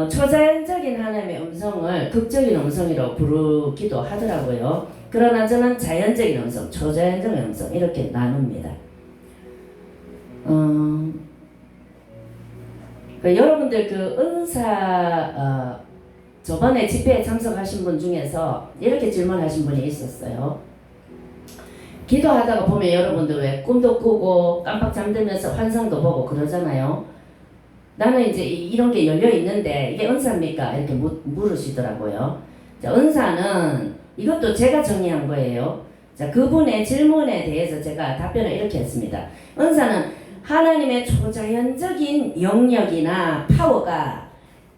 초자연적인 하나님의 음성을 극적인 음성이라고 부르기도 하더라고요. 그러나 저는 자연적인 음성, 초자연적인 음성 이렇게 나눕니다. 여러분들 그 은사 저번에 집회에 참석하신 분 중에서 이렇게 질문하신 분이 있었어요. 기도하다가 보면 여러분들 왜 꿈도 꾸고 깜빡 잠들면서 환상도 보고 그러잖아요. 나는 이제 이런 게 열려 있는데 이게 은사입니까? 이렇게 물으시더라고요. 자, 은사는 이것도 제가 정리한 거예요. 자, 그분의 질문에 대해서 제가 답변을 이렇게 했습니다. 은사는 하나님의 초자연적인 영역이나 파워가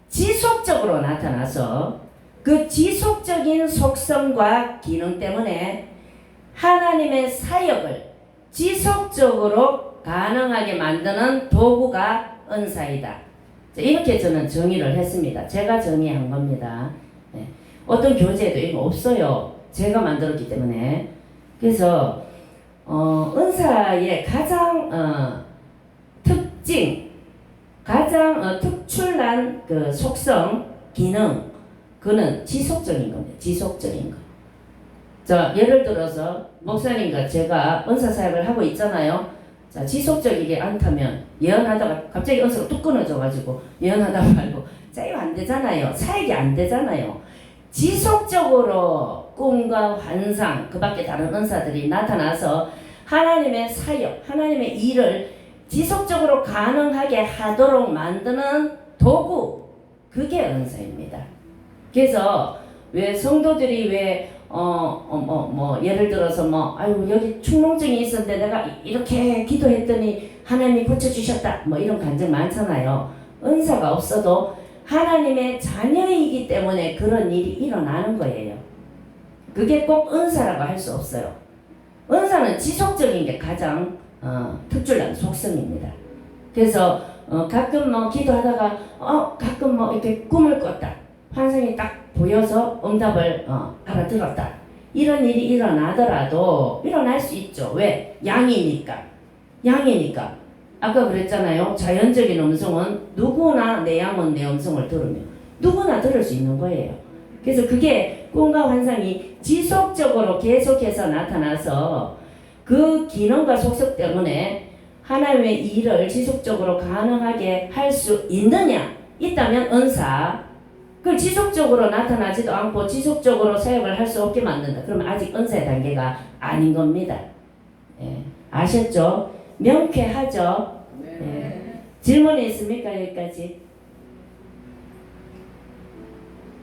지속적으로 나타나서 그 지속적인 속성과 기능 때문에 하나님의 사역을 지속적으로 가능하게 만드는 도구가 은사이다. 이렇게 저는 정의를 했습니다. 제가 정의한 겁니다. 네. 어떤 교재에도 이거 없어요. 제가 만들었기 때문에. 그래서 은사의 가장 특징, 가장 특출난 그 속성, 기능, 그는 지속적인 겁니다. 지속적인 거. 자, 예를 들어서 목사님과 제가 은사 사역을 하고 있잖아요. 자, 지속적이게 않다면 예언하다가 갑자기 은사가 뚝 끊어져가지고 예언하다가 말고 자, 이거 안 되잖아요. 사역이 안 되잖아요. 지속적으로 꿈과 환상, 그 밖에 다른 은사들이 나타나서 하나님의 사역, 하나님의 일을 지속적으로 가능하게 하도록 만드는 도구, 그게 은사입니다. 그래서 왜 성도들이 왜 예를 들어서 아유 여기 축농증이 있었는데 내가 이렇게 기도했더니 하나님이 고쳐주셨다 이런 간증 많잖아요. 은사가 없어도 하나님의 자녀이기 때문에 그런 일이 일어나는 거예요. 그게 꼭 은사라고 할 수 없어요. 은사는 지속적인 게 가장 특출난 속성입니다. 그래서 가끔 기도하다가 가끔 이렇게 꿈을 꿨다. 환상이 딱 보여서 응답을 알아들었다. 이런 일이 일어나더라도 일어날 수 있죠. 왜? 양이니까. 아까 그랬잖아요. 자연적인 음성은 누구나 내 양은 내 음성을 들으며 누구나 들을 수 있는 거예요. 그래서 그게 꿈과 환상이 지속적으로 계속해서 나타나서 그 기능과 속성 때문에 하나님의 일을 지속적으로 가능하게 할 수 있느냐? 있다면 은사. 그걸 지속적으로 나타나지도 않고 지속적으로 사역을 할 수 없게 만든다. 그러면 아직 은사의 단계가 아닌 겁니다. 예. 아셨죠? 명쾌하죠? 예. 질문이 있습니까? 여기까지?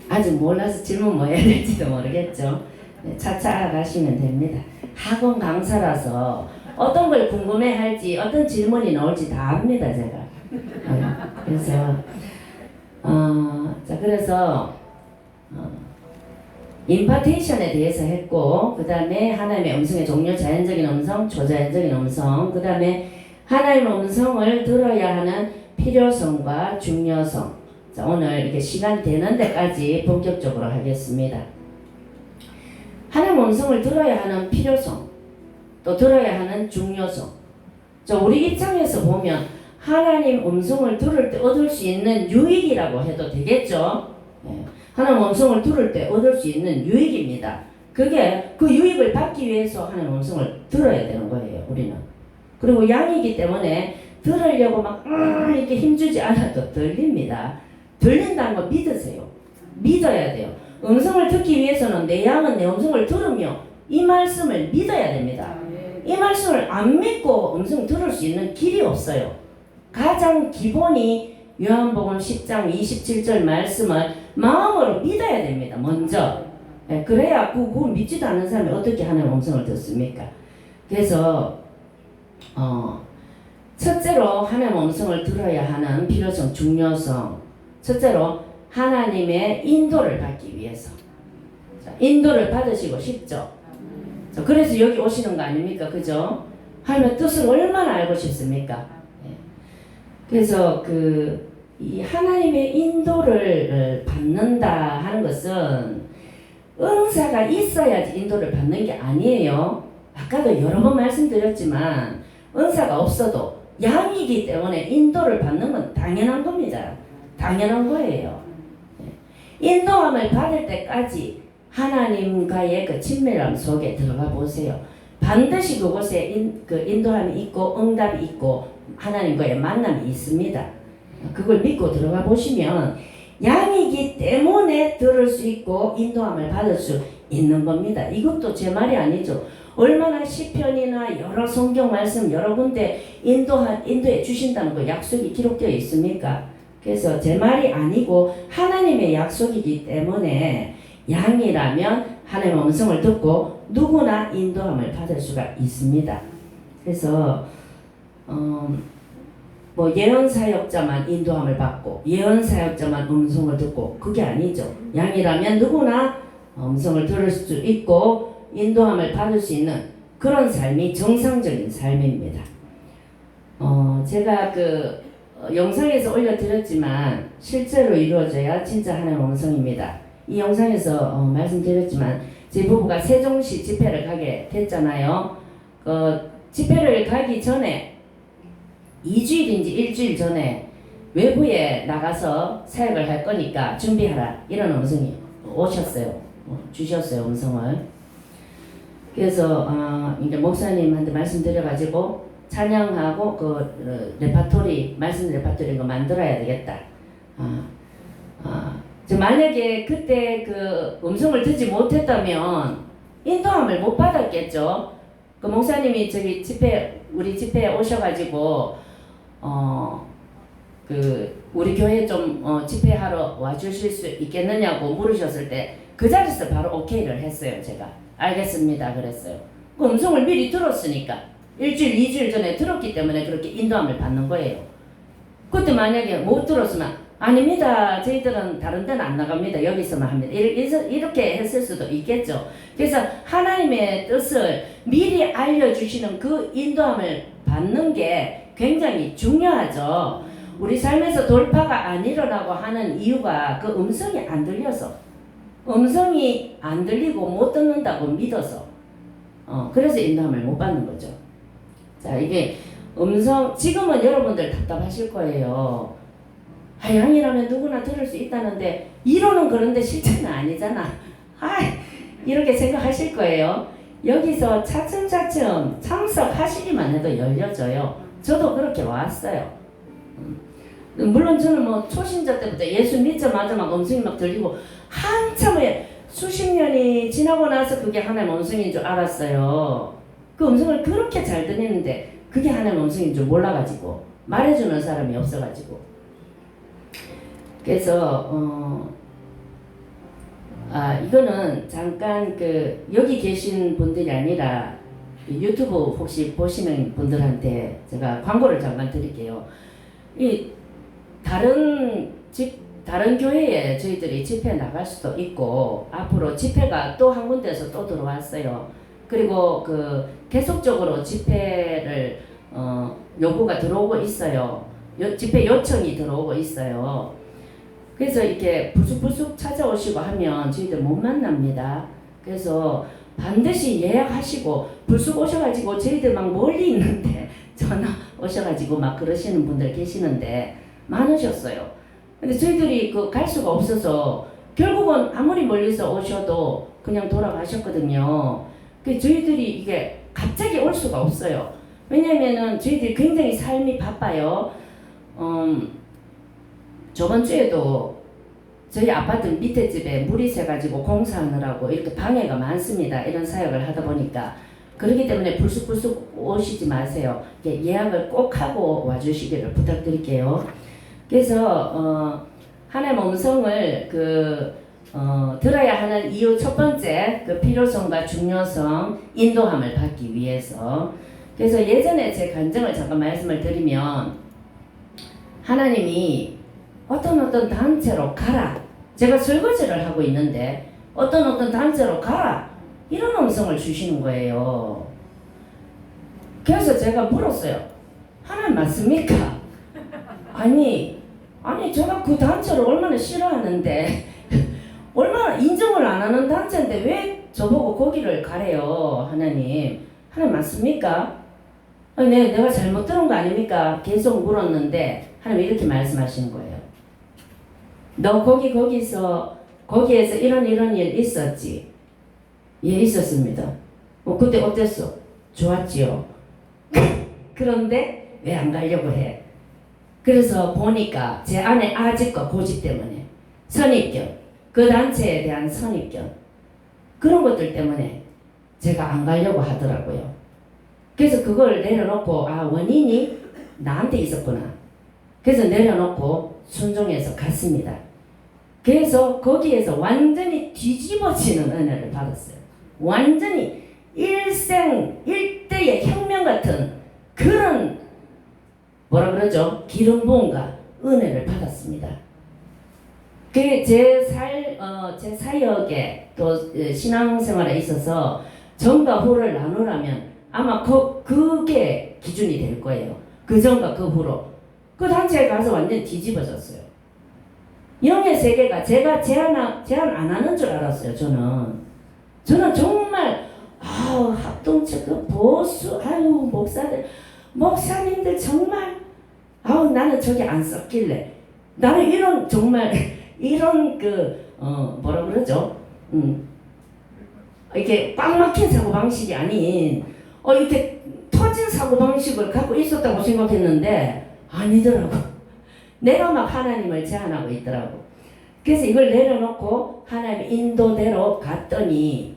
아직 몰라서 질문 뭐 해야 될지도 모르겠죠? 네, 차차 알아가시면 됩니다. 학원 강사라서 어떤 걸 궁금해할지 어떤 질문이 나올지 다 압니다. 제가. 그래서 그래서 임파테이션에 대해서 했고 그 다음에 하나님의 음성의 종류, 자연적인 음성, 초자연적인 음성, 그 다음에 하나님의 음성을 들어야 하는 필요성과 중요성. 자, 오늘 이렇게 시간 되는 데까지 본격적으로 하겠습니다. 하나님의 음성을 들어야 하는 필요성. 또 들어야 하는 중요성. 우리 입장에서 보면 하나님 음성을 들을 때 얻을 수 있는 유익이라고 해도 되겠죠. 하나님 음성을 들을 때 얻을 수 있는 유익입니다. 그게 그 유익을 받기 위해서 하나님 음성을 들어야 되는 거예요. 우리는. 그리고 양이기 때문에 들으려고 막 이렇게 힘주지 않아도 들립니다. 들린다는 거 믿으세요. 믿어야 돼요. 음성을 듣기 위해서는 내 양은 내 음성을 들으며 이 말씀을 믿어야 됩니다. 이 말씀을 안 믿고 음성 들을 수 있는 길이 없어요. 가장 기본이 요한복음 10장 27절 말씀을 마음으로 믿어야 됩니다. 먼저. 그래야 그걸 믿지도 않는 사람이 어떻게 하나님의 음성을 듣습니까? 그래서 첫째로 하나님의 음성을 들어야 하는 필요성, 중요성. 첫째로 하나님의 인도를 받기 위해서. 인도를 받으시고 싶죠. 그래서 여기 오시는 거 아닙니까? 그죠? 하나님의 뜻을 얼마나 알고 싶습니까? 그래서 이 하나님의 인도를 받는다 하는 것은 은사가 있어야지 인도를 받는 게 아니에요. 아까도 여러 번 말씀드렸지만 은사가 없어도 양이기 때문에 인도를 받는 건 당연한 겁니다. 당연한 거예요. 인도함을 받을 때까지 하나님과의 그 친밀함 속에 들어가 보세요. 반드시 그곳에 인도함이 있고 응답이 있고 하나님과의 만남이 있습니다. 그걸 믿고 들어가 보시면 양이기 때문에 들을 수 있고 인도함을 받을 수 있는 겁니다. 이것도 제 말이 아니죠. 얼마나 시편이나 여러 성경 말씀 여러 군데 인도해 주신다는 그 약속이 기록되어 있습니까? 그래서 제 말이 아니고 하나님의 약속이기 때문에 양이라면 하나님의 음성을 듣고 누구나 인도함을 받을 수가 있습니다. 그래서 예언 사역자만 인도함을 받고 예언 사역자만 음성을 듣고 그게 아니죠. 양이라면 누구나 음성을 들을 수 있고 인도함을 받을 수 있는 그런 삶이 정상적인 삶입니다. 제가 영상에서 올려드렸지만 실제로 이루어져야 진짜 하나님의 음성입니다. 이 영상에서 말씀드렸지만 제 부부가 세종시 집회를 가게 됐잖아요. 집회를 가기 전에 2주일인지 일주일 전에 외부에 나가서 사역을 할 거니까 준비하라 이런 음성이 오셨어요. 주셨어요 음성을. 그래서 이제 목사님한테 말씀드려가지고 찬양하고 레파토리 말씀 레파토리 거 만들어야 되겠다. 만약에 그때 음성을 듣지 못했다면 인도함을 못 받았겠죠. 목사님이 우리 집회에 오셔가지고 우리 교회 좀 집회하러 와주실 수 있겠느냐고 물으셨을 때 그 자리에서 바로 오케이를 했어요. 제가 알겠습니다 그랬어요. 음성을 미리 들었으니까 일주일 2주일 전에 들었기 때문에 그렇게 인도함을 받는 거예요. 그때 만약에 못 들었으면 아닙니다. 저희들은 다른 데는 안 나갑니다. 여기서만 합니다. 이렇게 했을 수도 있겠죠. 그래서 하나님의 뜻을 미리 알려주시는 그 인도함을 받는 게 굉장히 중요하죠. 우리 삶에서 돌파가 안 일어나고 하는 이유가 그 음성이 안 들려서 음성이 안 들리고 못 듣는다고 믿어서 그래서 인도함을 못 받는 거죠. 자, 이게 지금은 여러분들 답답하실 거예요. 양이라면 누구나 들을 수 있다는데 이론은 그런데 실제는 아니잖아. 이렇게 생각하실 거예요. 여기서 차츰차츰 참석하시기만 해도 열려져요. 저도 그렇게 왔어요. 물론 저는 초신자 때부터 예수 믿자마자 막 음성이 막 들리고 한참 후에 수십 년이 지나고 나서 그게 하나님의 음성인 줄 알았어요. 그 음성을 그렇게 잘 들리는데 그게 하나님의 음성인 줄 몰라가지고 말해주는 사람이 없어가지고 그래서 이거는 잠깐 여기 계신 분들이 아니라 유튜브 혹시 보시는 분들한테 제가 광고를 잠깐 드릴게요. 다른 교회에 저희들이 집회 나갈 수도 있고 앞으로 집회가 또 한 군데에서 또 들어왔어요. 그리고 계속적으로 집회를 요구가 들어오고 있어요. 집회 요청이 들어오고 있어요. 그래서 이렇게 불쑥불쑥 찾아오시고 하면 저희들 못 만납니다. 그래서 반드시 예약하시고 불쑥 오셔가지고 저희들 막 멀리 있는데 전화 오셔가지고 막 그러시는 분들 계시는데 많으셨어요. 근데 저희들이 그 갈 수가 없어서 결국은 아무리 멀리서 오셔도 그냥 돌아가셨거든요. 그 저희들이 이게 갑자기 올 수가 없어요. 왜냐면은 저희들이 굉장히 삶이 바빠요. 저번 주에도 저희 아파트 밑에 집에 물이 새가지고 공사하느라고 이렇게 방해가 많습니다. 이런 사역을 하다 보니까. 그렇기 때문에 불쑥불쑥 오시지 마세요. 예약을 꼭 하고 와주시기를 부탁드릴게요. 그래서 하나님의 음성을 들어야 하는 이유 첫 번째, 그 필요성과 중요성, 인도함을 받기 위해서. 그래서 예전에 제 간증을 잠깐 말씀을 드리면, 하나님이 어떤 단체로 가라. 제가 설거지를 하고 있는데 어떤 단체로 가라. 이런 음성을 주시는 거예요. 그래서 제가 물었어요. 하나님 맞습니까? 아니 제가 그 단체를 얼마나 싫어하는데 얼마나 인정을 안 하는 단체인데 왜 저보고 거기를 가래요. 하나님 맞습니까? 아니, 내가 잘못 들은 거 아닙니까? 계속 물었는데 하나님 이렇게 말씀하시는 거예요. 너 거기에서 이런 일 있었지? 예, 있었습니다. 그때 어땠어? 좋았지요. 그런데 왜 안 가려고 해? 그래서 보니까 제 안에 아집과 고집 때문에 선입견, 그 단체에 대한 선입견, 그런 것들 때문에 제가 안 가려고 하더라고요. 그래서 그걸 내려놓고 원인이 나한테 있었구나. 그래서 내려놓고 순종해서 갔습니다. 그래서 거기에서 완전히 뒤집어지는 은혜를 받았어요. 완전히 일대의 혁명 같은 그런 기름 부음과 은혜를 받았습니다. 그게 제 사역에 또 신앙생활에 있어서 전과 후를 나누라면 아마 그게 기준이 될 거예요. 그 전과 그 후로. 그 단체에 가서 완전 뒤집어졌어요. 영의 세계가 제가 제한 안 하는 줄 알았어요. 저는 정말 합동체 그 보수 목사님들 정말 나는 저기 안 썼길래 나는 이런 정말 이런 이렇게 꽉 막힌 사고방식이 아닌 이렇게 터진 사고방식을 갖고 있었다고 생각했는데 아니더라고. 내가 막 하나님을 제한하고 있더라고. 그래서 이걸 내려놓고 하나님의 인도대로 갔더니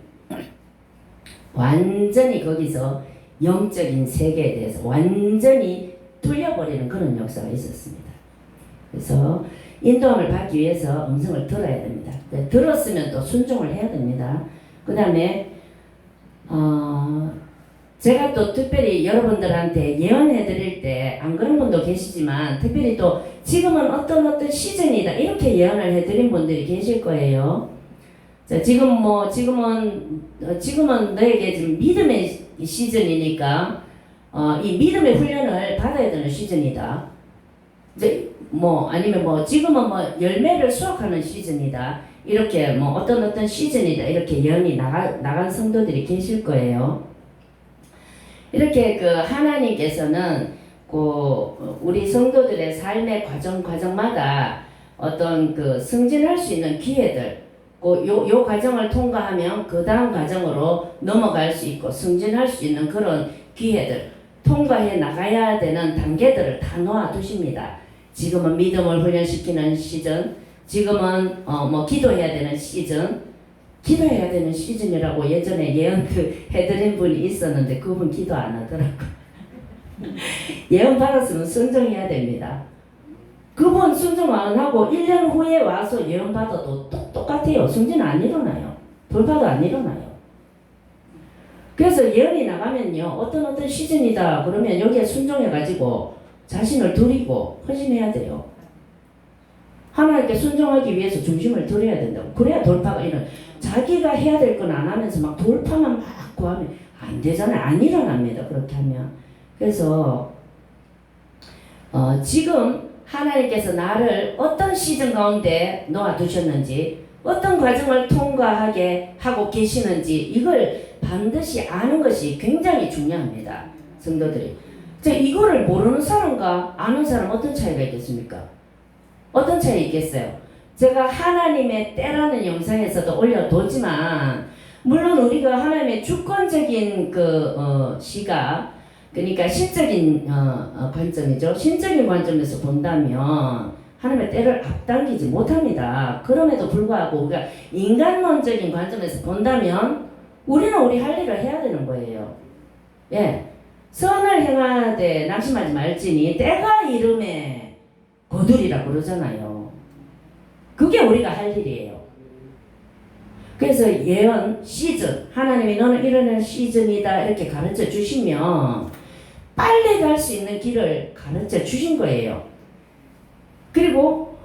완전히 거기서 영적인 세계에 대해서 완전히 뚫려버리는 그런 역사가 있었습니다. 그래서 인도함을 받기 위해서 음성을 들어야 됩니다. 들었으면 또 순종을 해야 됩니다. 그 다음에 제가 또 특별히 여러분들한테 예언해 드릴 때 안 그런 분도 계시지만 특별히 또 지금은 어떤 시즌이다 이렇게 예언을 해 드린 분들이 계실 거예요. 자, 지금은 너에게 지금 믿음의 시즌이니까 이 믿음의 훈련을 받아야 되는 시즌이다. 이제 아니면 지금은 열매를 수확하는 시즌이다. 이렇게 어떤 시즌이다. 이렇게 예언이 나간 성도들이 계실 거예요. 이렇게 하나님께서는 우리 성도들의 삶의 과정마다 어떤 승진할 수 있는 기회들, 요 과정을 통과하면 그 다음 과정으로 넘어갈 수 있고 승진할 수 있는 그런 기회들, 통과해 나가야 되는 단계들을 다 놓아두십니다. 지금은 믿음을 훈련시키는 시즌, 지금은 기도해야 되는 시즌이라고 예전에 예언 해드린 분이 있었는데 그분 기도 안 하더라고. 예언 받았으면 순종해야 됩니다. 그분 순종 안 하고 1년 후에 와서 예언 받아도 똑같아요. 승진 안 일어나요. 돌파도 안 일어나요. 그래서 예언이 나가면요. 어떤 시즌이다 그러면 여기에 순종해가지고 자신을 드리고 헌신해야 돼요. 하나님께 순종하기 위해서 중심을 드려야 된다고. 그래야 돌파가 일어나요. 자기가 해야 될 건 안 하면서 막 돌파만 막 구하면 안 되잖아요. 안 일어납니다. 그렇게 하면. 그래서 지금 하나님께서 나를 어떤 시즌 가운데 놓아두셨는지, 어떤 과정을 통과하게 하고 계시는지 이걸 반드시 아는 것이 굉장히 중요합니다. 성도들이. 이거를 모르는 사람과 아는 사람 어떤 차이가 있겠습니까? 어떤 차이 있겠어요? 제가 하나님의 때라는 영상에서도 올려뒀지만, 물론 우리가 하나님의 주권적인 시각, 그러니까 신적인 관점이죠. 신적인 관점에서 본다면 하나님의 때를 앞당기지 못합니다. 그럼에도 불구하고 우리가 인간론적인 관점에서 본다면 우리는 우리 할 일을 해야 되는 거예요. 예, 선을 행하되 낙심하지 말지니 때가 이름에 거두리라고 그러잖아요. 그게 우리가 할 일이에요. 그래서 예언 시즌, 하나님이 너는 이러는 시즌이다 이렇게 가르쳐 주시면 빨리 갈 수 있는 길을 가르쳐 주신 거예요. 그리고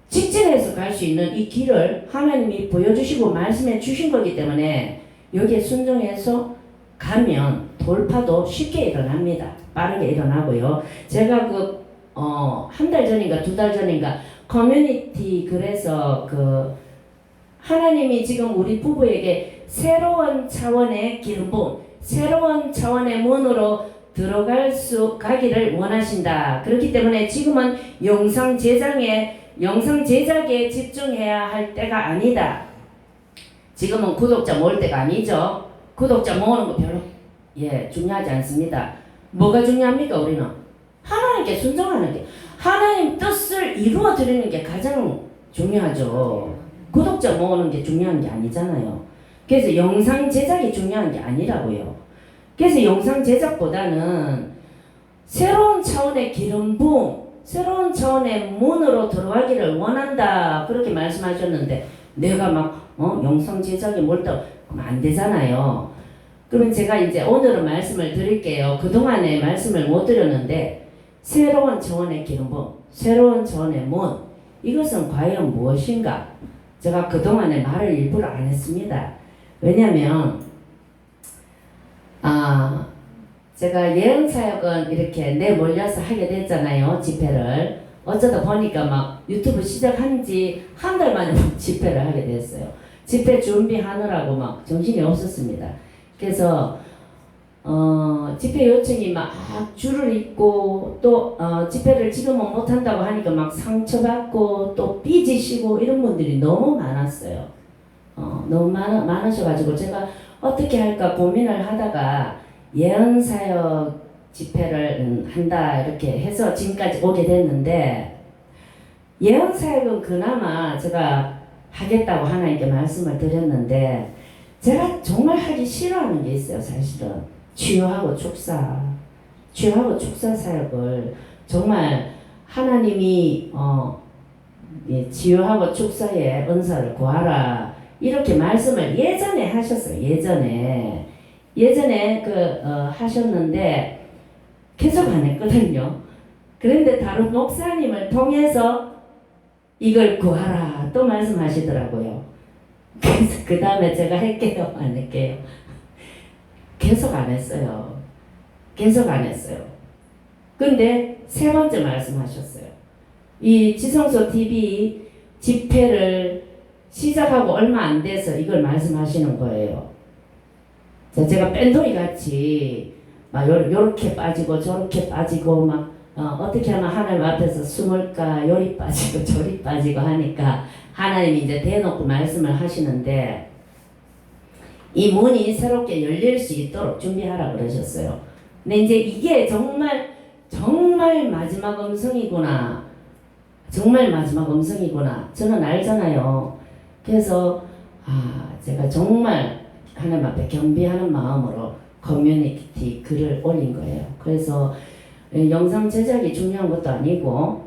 직진해서 갈 수 있는 이 길을 하나님이 보여주시고 말씀해 주신 거기 때문에 여기에 순종해서 가면 돌파도 쉽게 일어납니다. 빠르게 일어나고요. 제가 한 달 전인가 2달 전인가 커뮤니티 글에서 하나님이 지금 우리 부부에게 새로운 차원의 기름부음, 새로운 차원의 문으로 가기를 원하신다. 그렇기 때문에 지금은 영상 제작에 집중해야 할 때가 아니다. 지금은 구독자 모을 때가 아니죠. 구독자 모으는 거 별로 중요하지 않습니다. 뭐가 중요합니까? 우리는 하나님께 순종하는 게, 하나님 뜻을 이루어 드리는 게 가장 중요하죠. 구독자 모으는 게 중요한 게 아니잖아요. 그래서 영상 제작이 중요한 게 아니라고요. 그래서 영상 제작보다는 새로운 차원의 기름부음, 새로운 차원의 문으로 들어가기를 원한다. 그렇게 말씀하셨는데 내가 막 영상 제작이 뭘또 그러면 안 되잖아요. 그러면 제가 이제 오늘은 말씀을 드릴게요. 그동안에 말씀을 못 드렸는데 새로운 차원의 기름부음, 새로운 차원의 문, 이것은 과연 무엇인가? 제가 그동안에 말을 일부러 안 했습니다. 왜냐면 제가 예언사역은 이렇게 내몰려서 하게 됐잖아요. 집회를. 어쩌다 보니까 막 유튜브 시작한 지 한 달 만에 집회를 하게 됐어요. 집회 준비하느라고 막 정신이 없었습니다. 그래서 집회 요청이 막 줄을 잇고 또 집회를 지금은 못한다고 하니까 막 상처받고 또 삐지시고 이런 분들이 너무 많았어요. 너무 많으셔가지고 제가 어떻게 할까 고민을 하다가 예언사역 집회를 한다 이렇게 해서 지금까지 오게 됐는데, 예언사역은 그나마 제가 하겠다고 하나님께 말씀을 드렸는데 제가 정말 하기 싫어하는 게 있어요. 사실은 치유하고 축사 사역을 정말 하나님이 치유하고 축사의 은사를 구하라 이렇게 말씀을 예전에 하셨어요. 예전에 하셨는데 계속 안 했거든요. 그런데 다른 목사님을 통해서 이걸 구하라 또 말씀하시더라고요. 그래서 그 다음에 제가 할게요, 안 할게요? 계속 안 했어요. 근데 세 번째 말씀하셨어요. 이 지성소 TV 집회를 시작하고 얼마 안 돼서 이걸 말씀하시는 거예요. 제가 뺀돌이 같이 막 요렇게 빠지고 저렇게 빠지고 막 어떻게 하면 하나님 앞에서 숨을까, 요리 빠지고 저리 빠지고 하니까 하나님이 이제 대놓고 말씀을 하시는데 이 문이 새롭게 열릴 수 있도록 준비하라 그러셨어요. 근데 이제 이게 정말 마지막 음성이구나. 저는 알잖아요. 그래서 제가 정말 하나님 앞에 겸비하는 마음으로 커뮤니티 글을 올린 거예요. 그래서 영상 제작이 중요한 것도 아니고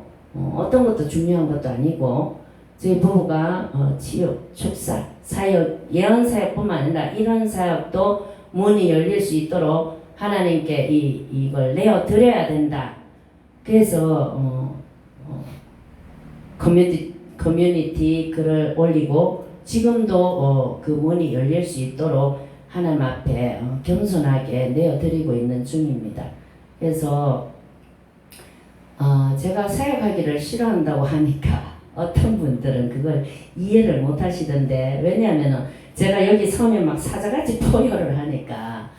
어떤 것도 중요한 것도 아니고 저희 부부가 치유, 축사, 사역, 예언 사역뿐만 아니라 이런 사역도 문이 열릴 수 있도록 하나님께 이걸 내어 드려야 된다. 그래서 커뮤니티 글을 올리고 지금도 그 문이 열릴 수 있도록 하나님 앞에 겸손하게 내어 드리고 있는 중입니다. 그래서 제가 사역하기를 싫어한다고 하니까 어떤 분들은 그걸 이해를 못 하시던데, 왜냐하면 제가 여기 서면 막 사자같이 포효를 하니까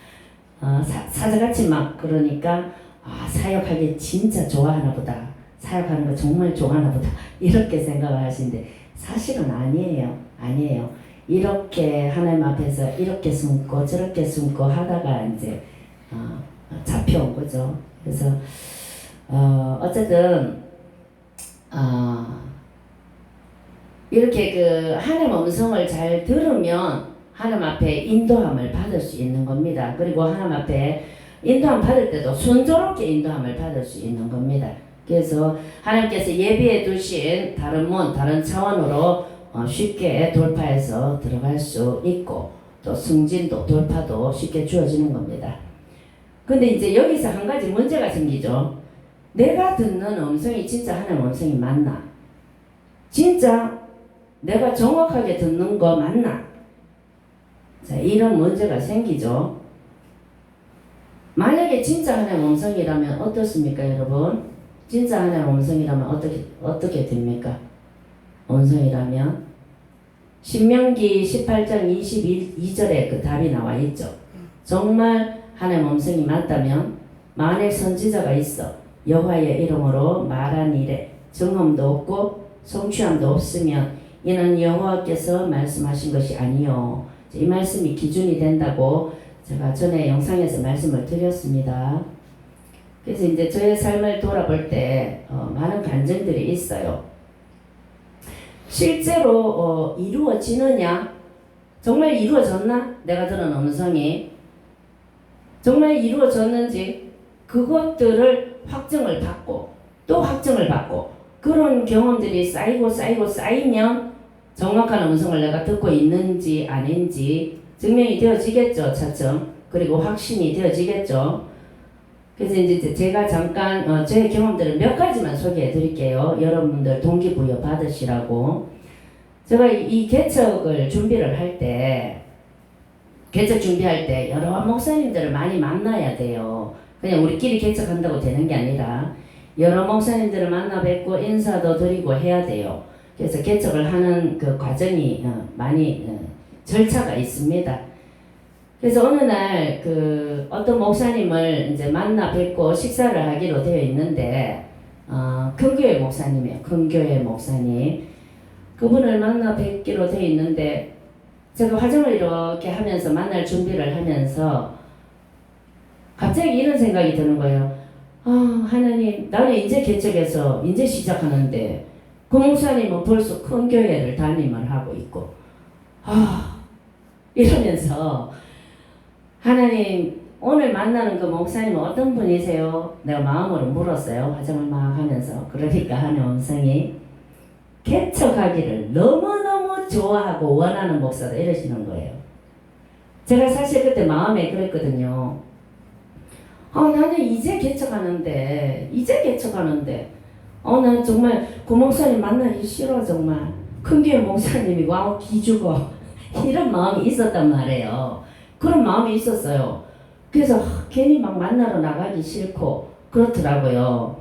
사자같이 막 그러니까 사역하기 진짜 좋아하나 보다, 사역하는 거 정말 좋아하나 보다 이렇게 생각을 하시는데 사실은 아니에요. 이렇게 하나님 앞에서 이렇게 숨고 저렇게 숨고 하다가 이제 잡혀온 거죠. 그래서 어쨌든 이렇게 그 하나님 음성을 잘 들으면 하나님 앞에 인도함을 받을 수 있는 겁니다. 그리고 하나님 앞에 인도함 받을 때도 순조롭게 인도함을 받을 수 있는 겁니다. 그래서 하나님께서 예비해 두신 다른 문, 다른 차원으로 쉽게 돌파해서 들어갈 수 있고, 또 승진도 돌파도 쉽게 주어지는 겁니다. 근데 이제 여기서 한 가지 문제가 생기죠. 내가 듣는 음성이 진짜 하나님 음성이 맞나? 진짜 내가 정확하게 듣는 거 맞나? 자, 이런 문제가 생기죠. 만약에 진짜 하나님 음성이라면 어떻습니까, 여러분? 진짜 하나님 음성이라면 어떻게 됩니까? 음성이라면 신명기 18장 22절에 그 답이 나와 있죠. 정말 하나님 음성이 맞다면 만일 선지자가 있어 여호와의 이름으로 말한 일에 정함도 없고 성취함도 없으면 이는 여호와께서 말씀하신 것이 아니요. 이 말씀이 기준이 된다고 제가 전에 영상에서 말씀을 드렸습니다. 그래서 이제 저의 삶을 돌아볼 때 많은 간증들이 있어요. 실제로 이루어지느냐? 정말 이루어졌나? 내가 들은 음성이 정말 이루어졌는지 그것들을 확증을 받고 또 확증을 받고 그런 경험들이 쌓이면 정확한 음성을 내가 듣고 있는지 아닌지 증명이 되어지겠죠. 차츰. 그리고 확신이 되어지겠죠. 그래서 이제 제가 잠깐 제 경험들을 몇 가지만 소개해 드릴게요. 여러분들 동기부여 받으시라고. 제가 이 개척을 준비를 할 때, 개척 준비할 때 여러 목사님들을 많이 만나야 돼요. 그냥 우리끼리 개척한다고 되는 게 아니라 여러 목사님들을 만나 뵙고 인사도 드리고 해야 돼요. 그래서 개척을 하는 그 과정이 많이 절차가 있습니다. 그래서 어느 날 그 어떤 목사님을 이제 만나 뵙고 식사를 하기로 되어 있는데 큰 교회 목사님이에요. 큰 교회 목사님. 그분을 만나 뵙기로 되어 있는데 제가 화장을 이렇게 하면서 만날 준비를 하면서 갑자기 이런 생각이 드는 거예요. 하나님, 나는 이제 개척해서 이제 시작하는데 그 목사님은 벌써 큰 교회를 담임을 하고 있고 이러면서 하나님, 오늘 만나는 그 목사님은 어떤 분이세요? 내가 마음으로 물었어요. 화장을 막 하면서. 그러니까 하는 음성이 개척하기를 너무너무 좋아하고 원하는 목사다 이러시는 거예요. 제가 사실 그때 마음에 그랬거든요. 나는 이제 개척하는데 난 정말 그 목사님 만나기 싫어. 정말 큰 교회 목사님이고 기죽어 이런 마음이 있었단 말이에요. 그런 마음이 있었어요. 그래서 괜히 막 만나러 나가기 싫고 그렇더라고요.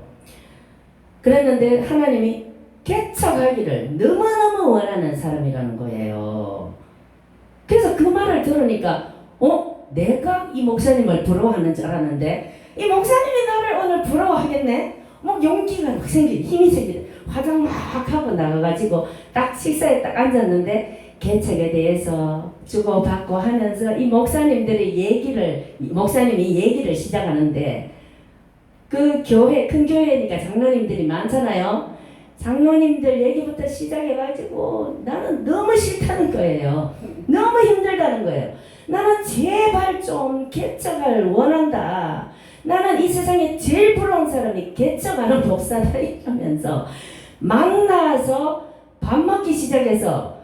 그랬는데 하나님이 개척하기를 너무너무 원하는 사람이라는 거예요. 그래서 그 말을 들으니까 내가 이 목사님을 부러워하는 줄 알았는데 이 목사님이 나를 오늘 부러워하겠네? 용기가 막 힘이 생기네. 화장 막 하고 나가가지고 딱 식사에 딱 앉았는데 개척에 대해서 주고받고 하면서 이 목사님이 얘기를 시작하는데 그 교회, 큰 교회니까 장로님들이 많잖아요. 장로님들 얘기부터 시작해가지고 나는 너무 싫다는 거예요. 너무 힘들다는 거예요. 나는 제발 좀 개척을 원한다. 나는 이 세상에 제일 부러운 사람이 개척하는 목사다 이러면서 만나서 밥 먹기 시작해서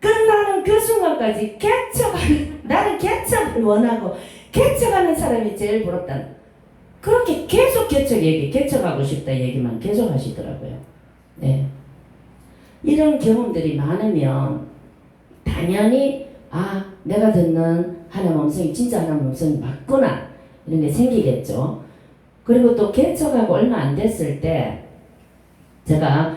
끝나는 그 순간까지 나는 개척을 원하고 개척하는 사람이 제일 부럽다. 그렇게 계속 개척하고 싶다 얘기만 계속 하시더라고요. 네. 이런 경험들이 많으면 당연히 내가 듣는 하나님 음성이 진짜 하나님 음성이 맞구나 이런 게 생기겠죠. 그리고 또 개척하고 얼마 안 됐을 때 제가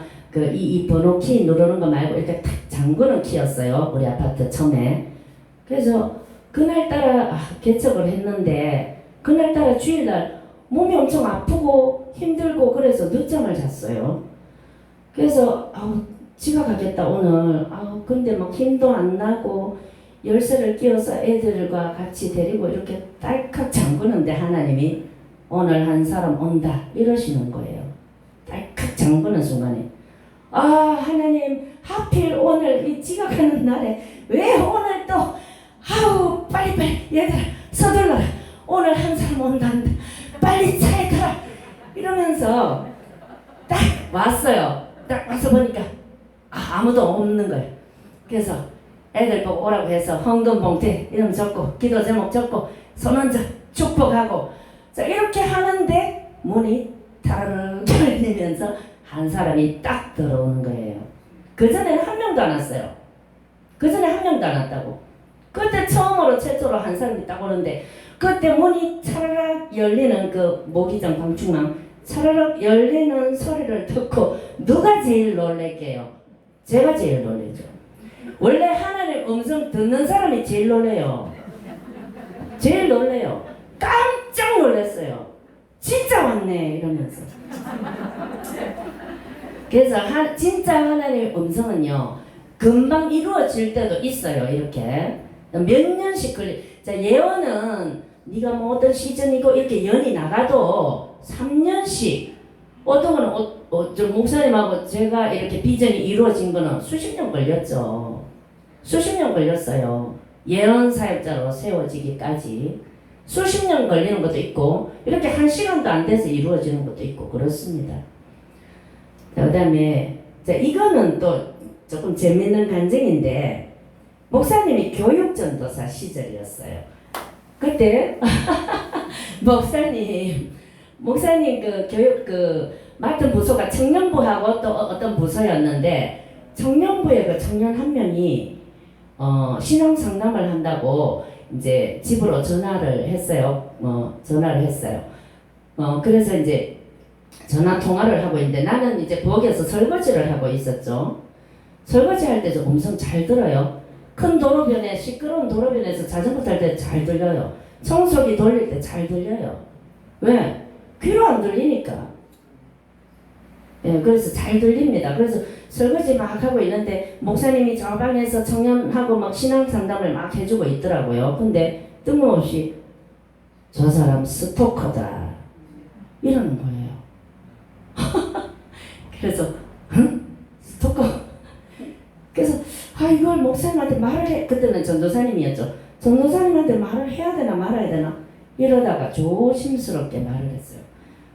이 번호 키 누르는 거 말고 이렇게 탁 잠그는 키였어요. 우리 아파트 처음에. 그래서 그날따라 개척을 했는데 그날따라 주일날 몸이 엄청 아프고 힘들고 그래서 늦잠을 잤어요. 그래서 지각하겠다 오늘. 근데 막 힘도 안 나고 열쇠를 끼워서 애들과 같이 데리고 이렇게 딸칵 잠그는데 하나님이 오늘 한 사람 온다 이러시는 거예요. 딸칵 잠그는 순간에 하나님 하필 오늘 이 지각하는 날에 왜 오늘 또 빨리 얘들아 서둘러라 오늘 한 사람 온단다 빨리 차에 가라 이러면서 딱 왔어요. 딱 와서 보니까 아무도 없는 거예요. 그래서 애들 보고 오라고 해서 헌금봉투 이름 적고 기도 제목 적고 손 얹어 축복하고 자 이렇게 하는데 문이 타르르 열리면서 한 사람이 딱 들어오는 거예요. 그전에는 한 명도 안 왔어요. 그전에 한 명도 안 왔다고. 그때 처음으로 최초로 한 사람이 딱 오는데 그때 문이 차라락 열리는 그 모기장 방충망 차라락 열리는 소리를 듣고 누가 제일 놀랄게요? 제가 제일 놀라죠. 원래 하나님 음성 듣는 사람이 제일 놀래요. 제일 놀래요. 깜짝 놀랐어요. 진짜 왔네 이러면서. 그래서 진짜 하나님의 음성은요 금방 이루어질 때도 있어요. 이렇게 몇 년씩 자 예언은 네가 뭐 어떤 시즌이고 이렇게 연이 나가도 3년씩 어떤 거는 저 목사님하고 제가 이렇게 비전이 이루어진 거는 수십 년 걸렸죠. 수십 년 걸렸어요. 예언 사역자로 세워지기까지 수십 년 걸리는 것도 있고 이렇게 한 시간도 안 돼서 이루어지는 것도 있고 그렇습니다. 그 다음에 이거는 또 조금 재밌는 간증인데 목사님이 교육전도사 시절이었어요. 그때 목사님 교육 맡은 부서가 청년부하고 또 어떤 부서였는데 청년부에 청년 한 명이 신앙 상담을 한다고 이제 집으로 전화를 했어요. 그래서 이제 전화 통화를 하고 있는데 나는 이제 부엌에서 설거지를 하고 있었죠. 설거지 할 때 좀 엄청 잘 들어요. 큰 도로변에 시끄러운 도로변에서 자전거 탈 때 잘 들려요. 청소기 돌릴 때 잘 들려요. 왜? 귀로 안 들리니까. 예, 그래서 잘 들립니다. 그래서 설거지 막 하고 있는데 목사님이 저 방에서 청년하고 막 신앙 상담을 막 해주고 있더라고요. 근데 뜬금없이 저 사람 스토커다 이러는 거예요. 그래서 스토커. 그래서 이걸 목사님한테 말을 해. 그때는 전도사님이었죠. 전도사님한테 말을 해야 되나 말아야 되나 이러다가 조심스럽게 말을 했어요.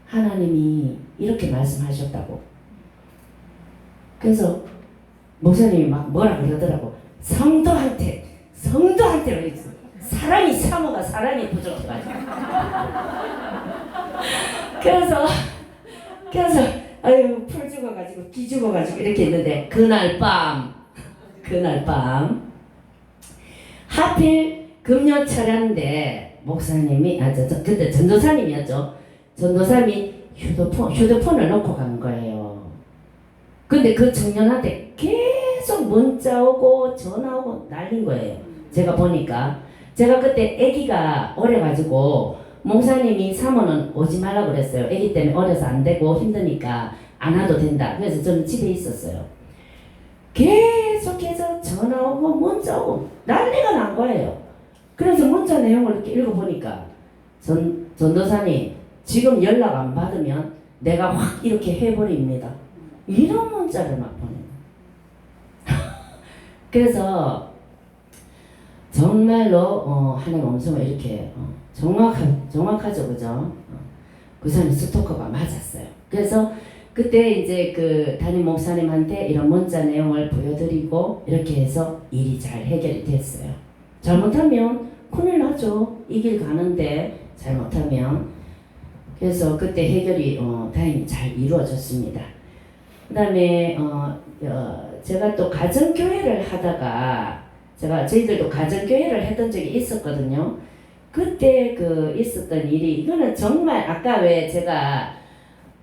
하나님이 이렇게 말씀하셨다고. 그래서 목사님이 막 뭐라 그러더라고. 성도한테 사람이 사모가 사람이 부족해가지고. 그래서 풀 죽어가지고 기 죽어가지고 이렇게 있는데 그날 밤 하필 금요철인데 목사님이 그때 전도사님이었죠. 전도사님이 휴대폰을 놓고 간 거예요. 근데 그 청년한테 계속 문자 오고 전화 오고 난린 거예요. 제가 보니까 제가 그때 아기가 어려가지고 목사님이 사모는 오지 말라 그랬어요. 아기 때문에 어려서 안 되고 힘드니까 안 와도 된다. 그래서 저는 집에 있었어요. 계속해서 전화 오고 문자 오고 난리가 난 거예요. 그래서 문자 내용을 이렇게 읽어보니까 전도사님 지금 연락 안 받으면 내가 확 이렇게 해버립니다. 이런 문자를 막 보내요. 그래서 정말로 하나님 음성을 이렇게 정확하죠, 그죠? 그 사람이 스토커가 맞았어요. 그래서 그때 이제 그 담임 목사님한테 이런 문자 내용을 보여드리고 이렇게 해서 일이 잘 해결이 됐어요. 잘못하면 큰일 나죠. 이 길 가는데 잘못하면. 그래서 그때 해결이 다행히 잘 이루어졌습니다. 그 다음에 제가 또 가정교회를 하다가 저희들도 가정교회를 했던 적이 있었거든요. 그때 그 있었던 일이 이거는 정말 아까 왜 제가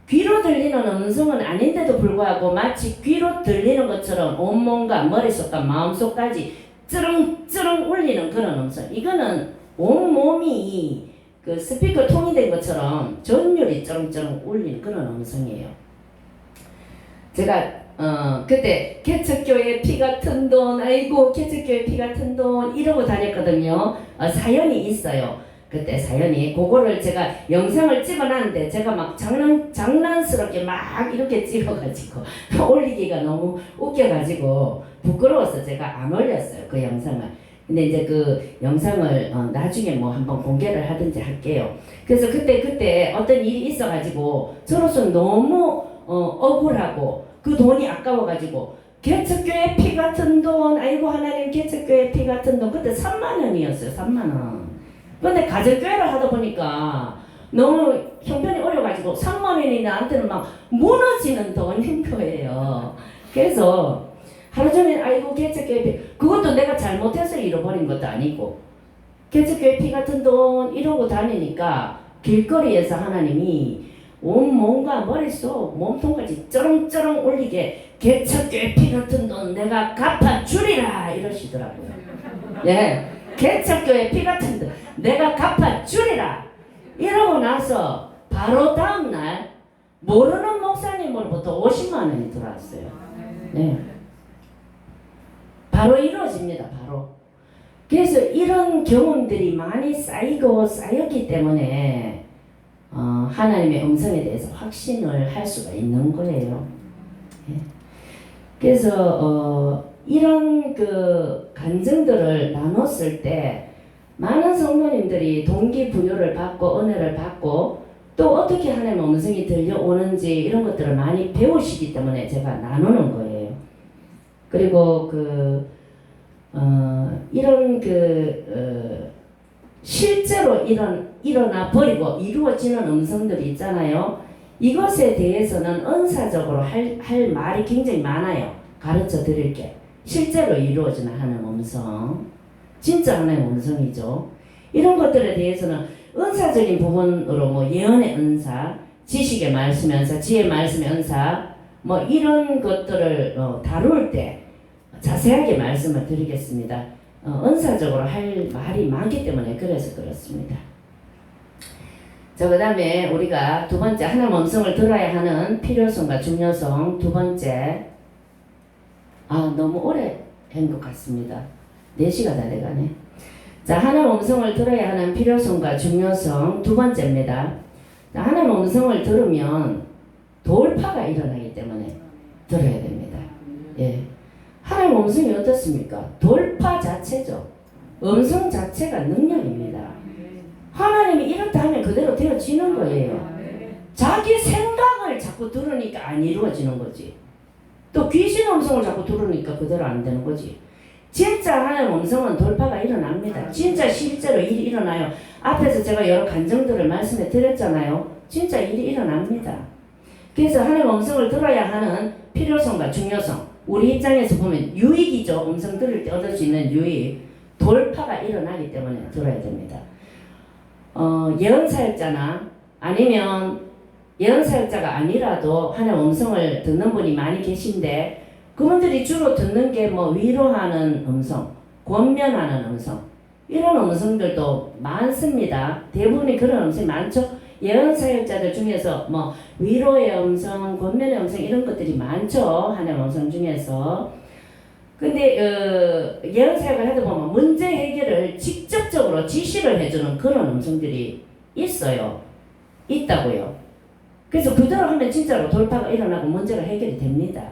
귀로 들리는 음성은 아닌데도 불구하고 마치 귀로 들리는 것처럼 온몸과 머릿속과 마음속까지 쩌렁쩌렁 울리는 그런 음성. 이거는 온몸이 그 스피커 통이 된 것처럼 전율이 쩌렁쩌렁 울리는 그런 음성이에요. 제가 그때 개척교회 피 같은 돈, 아이고 개척교회 피 같은 돈 이러고 다녔거든요. 사연이 있어요. 그때 사연이 그거를 제가 영상을 찍어놨는데 제가 막 장난스럽게 막 이렇게 찍어가지고 올리기가 너무 웃겨가지고 부끄러워서 제가 안 올렸어요. 그 영상을. 근데 이제 그 영상을 나중에 뭐 한번 공개를 하든지 할게요. 그래서 그때 어떤 일이 있어가지고 저로서 너무 억울하고 그 돈이 아까워가지고 개척교회 피 같은 돈, 아이고 하나님 개척교회 피 같은 돈. 그때 3만 원이었어요. 3만 원. 근데 가정교회를 하다 보니까 너무 형편이 어려가지고 3만 원이 나한테는 막 무너지는 돈인 거예요. 그래서 하루 종일 아이고 개척교회 피, 그것도 내가 잘못해서 잃어버린 것도 아니고 개척교회 피 같은 돈 이러고 다니니까 길거리에서 하나님이 온몸과 머릿속 몸통까지 쩌렁쩌렁 울리게 개척교회 피 같은 돈 내가 갚아주리라 이러시더라고요. 예, 개척교회 피 같은 돈 내가 갚아주리라 이러고 나서 바로 다음날 모르는 목사님으로부터 50만 원이 들어왔어요. 네. 바로 이루어집니다. 바로. 그래서 이런 경험들이 많이 쌓였기 때문에 하나님의 음성에 대해서 확신을 할 수가 있는 거예요. 네. 그래서 이런 그 간증들을 나눴을 때 많은 성도님들이 동기부여를 받고 은혜를 받고 또 어떻게 하나님의 음성이 들려오는지 이런 것들을 많이 배우시기 때문에 제가 나누는 거예요. 그리고 이런 실제로 일어나 버리고 이루어지는 음성들이 있잖아요. 이것에 대해서는 은사적으로 할 말이 굉장히 많아요. 가르쳐 드릴게. 실제로 이루어지는 하나님의 음성. 진짜 하나님의 음성이죠. 이런 것들에 대해서는 은사적인 부분으로 뭐 예언의 은사, 지식의 말씀의 은사, 지혜의 말씀의 은사 뭐 이런 것들을 다룰 때 자세하게 말씀을 드리겠습니다. 은사적으로 할 말이 많기 때문에 그래서 그렇습니다. 자, 그 다음에 우리가 두 번째 하나님의 음성을 들어야 하는 필요성과 중요성. 두 번째, 너무 오래 한 것 같습니다. 4시가 다 돼가네. 자, 하나님의 음성을 들어야 하는 필요성과 중요성. 두 번째입니다. 자, 하나님의 음성을 들으면 돌파가 일어나기 때문에 들어야 됩니다. 예. 하나님의 음성이 어떻습니까? 돌파 자체죠. 음성 자체가 능력입니다. 하나님이 이렇다 하면 그대로 되어지는 거예요. 자기 생각을 자꾸 들으니까 안 이루어지는 거지. 또 귀신 음성을 자꾸 들으니까 그대로 안 되는 거지. 진짜 하나님의 음성은 돌파가 일어납니다. 진짜 실제로 일이 일어나요. 앞에서 제가 여러 간증들을 말씀해 드렸잖아요. 진짜 일이 일어납니다. 그래서 하나님의 음성을 들어야 하는 필요성과 중요성. 우리 입장에서 보면 유익이죠. 음성 들을 때 얻을 수 있는 유익. 돌파가 일어나기 때문에 들어야 됩니다. 예언사역자나 아니면 예언사역자가 아니라도 하나님의 음성을 듣는 분이 많이 계신데 그분들이 주로 듣는 게 뭐 위로하는 음성, 권면하는 음성 이런 음성들도 많습니다. 대부분이 그런 음성이 많죠. 예언사역자들 중에서 뭐 위로의 음성, 권면의 음성 이런 것들이 많죠. 하나님의 음성 중에서. 근데 예언사역을 하다 보면 문제 해결을 직접적으로 지시를 해주는 그런 음성들이 있어요. 있다고요. 그래서 그대로 하면 진짜로 돌파가 일어나고 문제가 해결이 됩니다.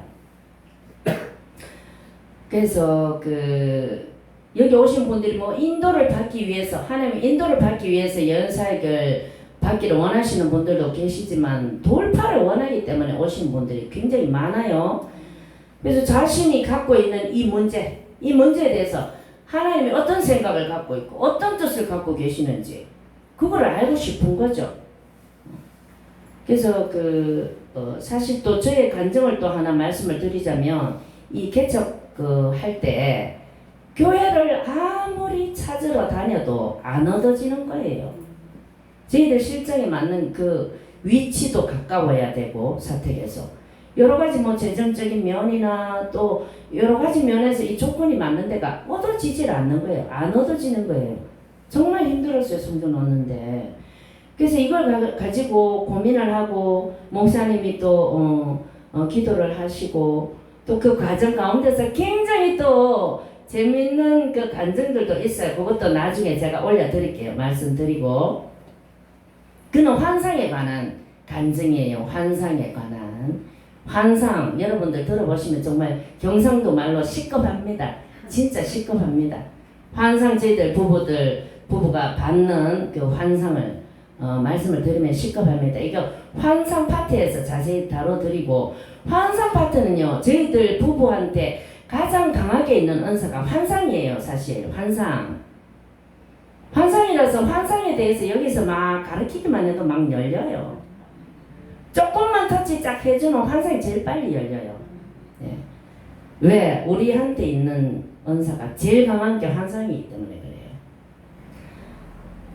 그래서 여기 오신 분들이 뭐 인도를 받기 위해서 하나님 인도를 받기 위해서 예언사역을 받기를 원하시는 분들도 계시지만 돌파를 원하기 때문에 오신 분들이 굉장히 많아요. 그래서 자신이 갖고 있는 이 문제에 대해서 하나님이 어떤 생각을 갖고 있고 어떤 뜻을 갖고 계시는지 그거를 알고 싶은 거죠. 그래서 사실 또 저의 간증을 또 하나 말씀을 드리자면 이 개척 할 때 교회를 아무리 찾으러 다녀도 안 얻어지는 거예요. 저희들 실정에 맞는 그 위치도 가까워야 되고 사택에서 여러 가지 뭐 재정적인 면이나 또 여러 가지 면에서 이 조건이 맞는 데가 얻어지질 않는 거예요. 안 얻어지는 거예요. 정말 힘들었어요. 성전 얻는데. 그래서 이걸 가지고 고민을 하고 목사님이 또 기도를 하시고 또 그 과정 가운데서 굉장히 또 재밌는 그 간증들도 있어요. 그것도 나중에 제가 올려드릴게요. 말씀드리고. 그는 환상에 관한 간증이에요. 환상에 관한. 환상 여러분들 들어보시면 정말 경상도 말로 시급합니다. 진짜 시급합니다. 환상 저희들 부부가 받는 그 환상을 말씀을 드리면 시급합니다. 이거 환상 파트에서 자세히 다뤄드리고 환상 파트는요 저희들 부부한테 가장 강하게 있는 은사가 환상이에요. 사실 환상이라서 환상에 대해서 여기서 막 가르치기만 해도 막 열려요. 조금만 터치 쫙 해주면 환상이 제일 빨리 열려요. 네. 왜? 우리한테 있는 은사가 제일 강한 게 환상이기 때문에 그래요.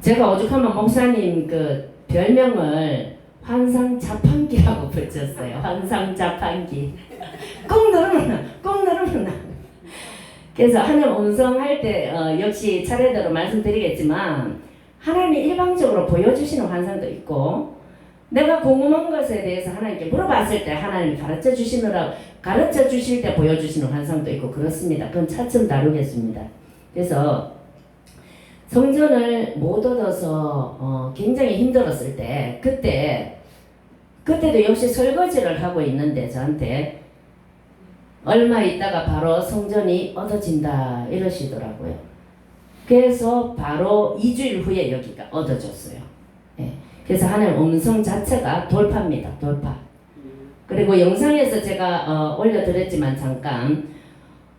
제가 오죽하면 목사님 그 별명을 환상 자판기라고 붙였어요. 환상 자판기. 꼭 누르면 나. 그래서 하나님 음성 할 때 역시 차례대로 말씀드리겠지만 하나님이 일방적으로 보여주시는 환상도 있고 내가 궁금한 것에 대해서 하나님께 물어봤을 때 하나님이 가르쳐 주실 때 보여주시는 환상도 있고 그렇습니다. 그건 차츰 다루겠습니다. 그래서 성전을 못 얻어서 굉장히 힘들었을 때 그때도 역시 설거지를 하고 있는데 저한테 얼마 있다가 바로 성전이 얻어진다 이러시더라고요. 그래서 바로 2주일 후에 여기가 얻어졌어요. 예. 그래서 하나님 음성 자체가 돌파입니다. 돌파. 그리고 영상에서 제가 올려드렸지만 잠깐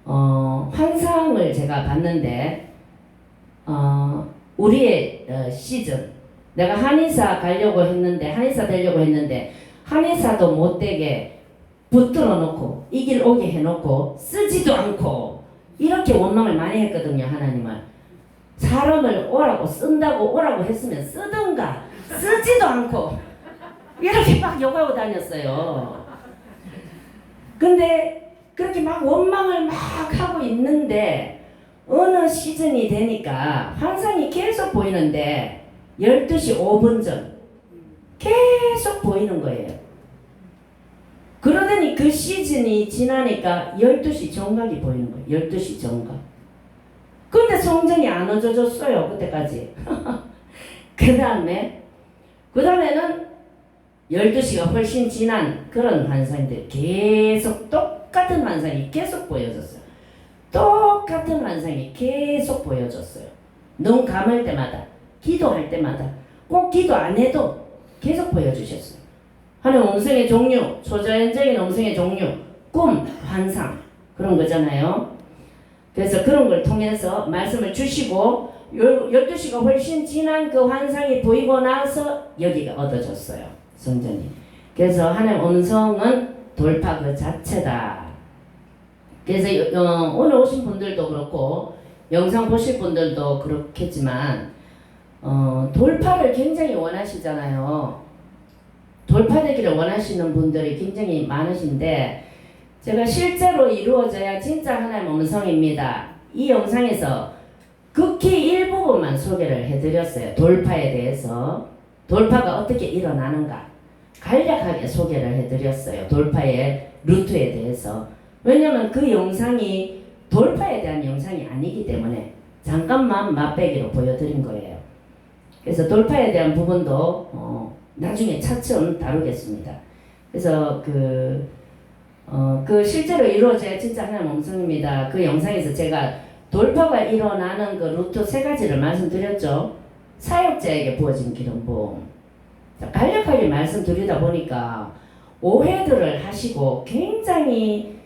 환상을 제가 봤는데 우리의 시즌 내가 한의사 가려고 했는데 한의사 되려고 했는데 한의사도 못되게 붙들어 놓고 이 길 오게 해놓고 쓰지도 않고 이렇게 원망을 많이 했거든요. 하나님을 사람을 쓴다고 오라고 했으면 쓰든가 쓰지도 않고 이렇게 막 욕하고 다녔어요. 근데 그렇게 막 원망을 막 하고 있는데 어느 시즌이 되니까 환상이 계속 보이는데 12시 5분 전 계속 보이는 거예요. 그러더니 그 시즌이 지나니까 12시 정각이 보이는 거예요. 12시 정각. 근데 성전이 안 얻어졌어요. 그때까지. 그 다음에는 12시가 훨씬 지난 그런 환상들 계속 똑같은 환상이 계속 보여졌어요. 똑같은 환상이 계속 보여졌어요. 눈 감을 때마다 기도할 때마다 꼭 기도 안 해도 계속 보여주셨어요. 하나님 음성의 종류, 초자연적인 음성의 종류, 꿈, 환상 그런 거잖아요. 그래서 그런 걸 통해서 말씀을 주시고 12시가 훨씬 지난 그 환상이 보이고 나서 여기가 얻어졌어요. 성전이. 그래서 하나님 음성은 돌파 그 자체다. 그래서 오늘 오신 분들도 그렇고 영상 보실 분들도 그렇겠지만 돌파를 굉장히 원하시잖아요. 돌파되기를 원하시는 분들이 굉장히 많으신데 제가 실제로 이루어져야 진짜 하나님 음성입니다. 이 영상에서 극히 일부분만 소개를 해드렸어요. 돌파에 대해서 돌파가 어떻게 일어나는가 간략하게 소개를 해드렸어요. 돌파의 루트에 대해서. 왜냐면 그 영상이 돌파에 대한 영상이 아니기 때문에 잠깐만 맛배기로 보여드린 거예요. 그래서 돌파에 대한 부분도 나중에 차츰 다루겠습니다. 그래서 그 실제로 이루어져야 진짜 하나님 음성입니다. 그 영상에서 제가 돌파가 일어나는 그 루트 3가지를 말씀드렸죠. 사역자에게 부어진 기름 부음. 간략하게 말씀드리다 보니까 오해들을 하시고 굉장히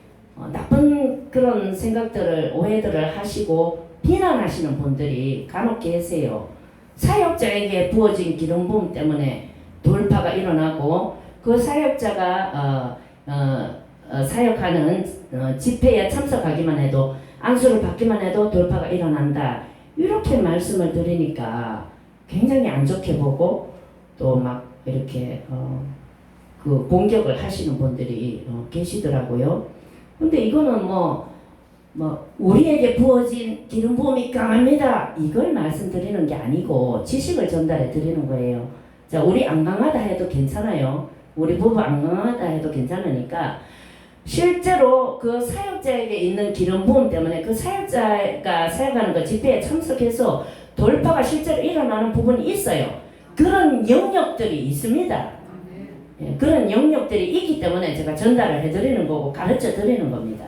나쁜 그런 생각들을 오해들을 하시고 비난하시는 분들이 간혹 계세요. 사역자에게 부어진 기름 부음 때문에 돌파가 일어나고 그 사역자가 사역하는 집회에 참석하기만 해도 안수를 받기만 해도 돌파가 일어난다. 이렇게 말씀을 드리니까 굉장히 안 좋게 보고 또 막 이렇게 그 공격을 하시는 분들이 계시더라고요. 근데 이거는 뭐 우리에게 부어진 기름 부음이 강합니다. 이걸 말씀드리는 게 아니고 지식을 전달해 드리는 거예요. 자, 우리 안 강하다 해도 괜찮아요. 우리 부부 안 강하다 해도 괜찮으니까 실제로 그 사역자에게 있는 기름 부음 때문에 그 사역자가 사역하는 그 집회에 참석해서 돌파가 실제로 일어나는 부분이 있어요. 그런 영역들이 있습니다. 예, 그런 영역들이 있기 때문에 제가 전달을 해드리는 거고 가르쳐 드리는 겁니다.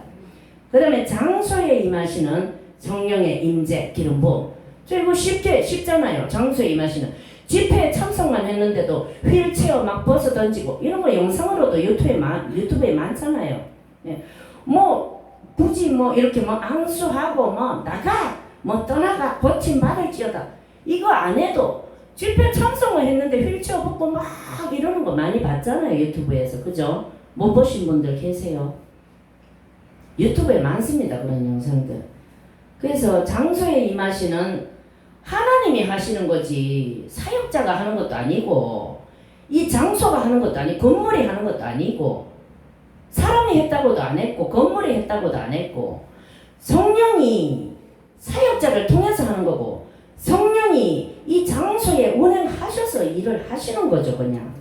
그 다음에 장소에 임하시는 성령의 임재, 기름 부음. 저 이거 쉽잖아요. 장소에 임하시는. 집회에 참석만 했는데도 휠체어 막 벗어 던지고 이런 거 영상으로도 유튜브에 많잖아요. 예. 뭐 굳이 뭐 이렇게 뭐 앙수하고 뭐 나가 뭐 떠나가 고침 받을지어다 이거 안 해도 집회 참석만 했는데 휠체어 벗고 막 이러는 거 많이 봤잖아요. 유튜브에서. 그죠? 못 보신 분들 계세요. 유튜브에 많습니다. 그런 영상들. 그래서 장소에 임하시는 하나님이 하시는 거지 사역자가 하는 것도 아니고 이 장소가 하는 것도 아니고 건물이 하는 것도 아니고 사람이 했다고도 안 했고 건물이 했다고도 안 했고 성령이 사역자를 통해서 하는 거고 성령이 이 장소에 운행하셔서 일을 하시는 거죠. 그냥.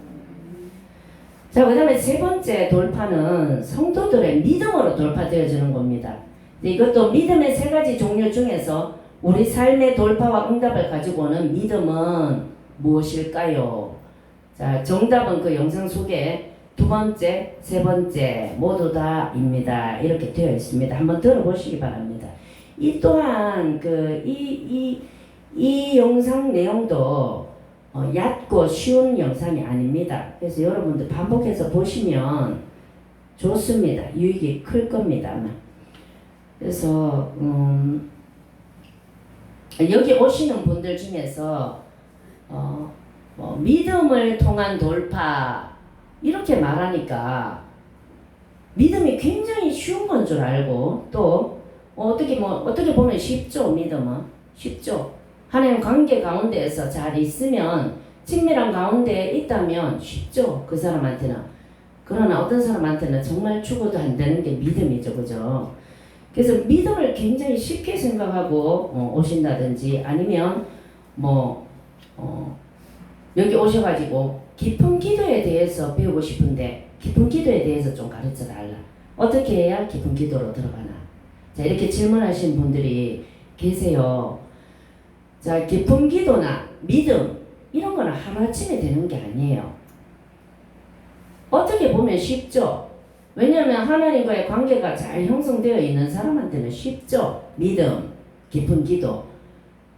자, 그 다음에 세 번째 돌파는 성도들의 믿음으로 돌파되어지는 겁니다. 이것도 믿음의 세 가지 종류 중에서 우리 삶의 돌파와 응답을 가지고 오는 믿음은 무엇일까요? 자, 정답은 그 영상 속에 두 번째, 세 번째 모두 다입니다. 이렇게 되어 있습니다. 한번 들어보시기 바랍니다. 이 또한 이 영상 내용도 얕고 쉬운 영상이 아닙니다. 그래서 여러분들 반복해서 보시면 좋습니다. 유익이 클 겁니다. 아마. 그래서 여기 오시는 분들 중에서 믿음을 통한 돌파 이렇게 말하니까 믿음이 굉장히 쉬운 건 줄 알고 또 어떻게 보면 쉽죠. 믿음은 쉽죠. 하나님 관계 가운데에서 잘 있으면 친밀한 가운데 있다면 쉽죠. 그 사람한테는. 그러나 어떤 사람한테는 정말 죽어도 안 되는 게 믿음이죠. 그죠? 그래서 믿음을 굉장히 쉽게 생각하고 오신다든지 아니면 여기 오셔가지고 깊은 기도에 대해서 배우고 싶은데 깊은 기도에 대해서 좀 가르쳐 달라. 어떻게 해야 깊은 기도로 들어가나. 자, 이렇게 질문하신 분들이 계세요. 자, 깊은 기도나 믿음 이런 거는 하루아침에 되는 게 아니에요. 어떻게 보면 쉽죠. 왜냐하면 하나님과의 관계가 잘 형성되어 있는 사람한테는 쉽죠. 믿음, 깊은 기도.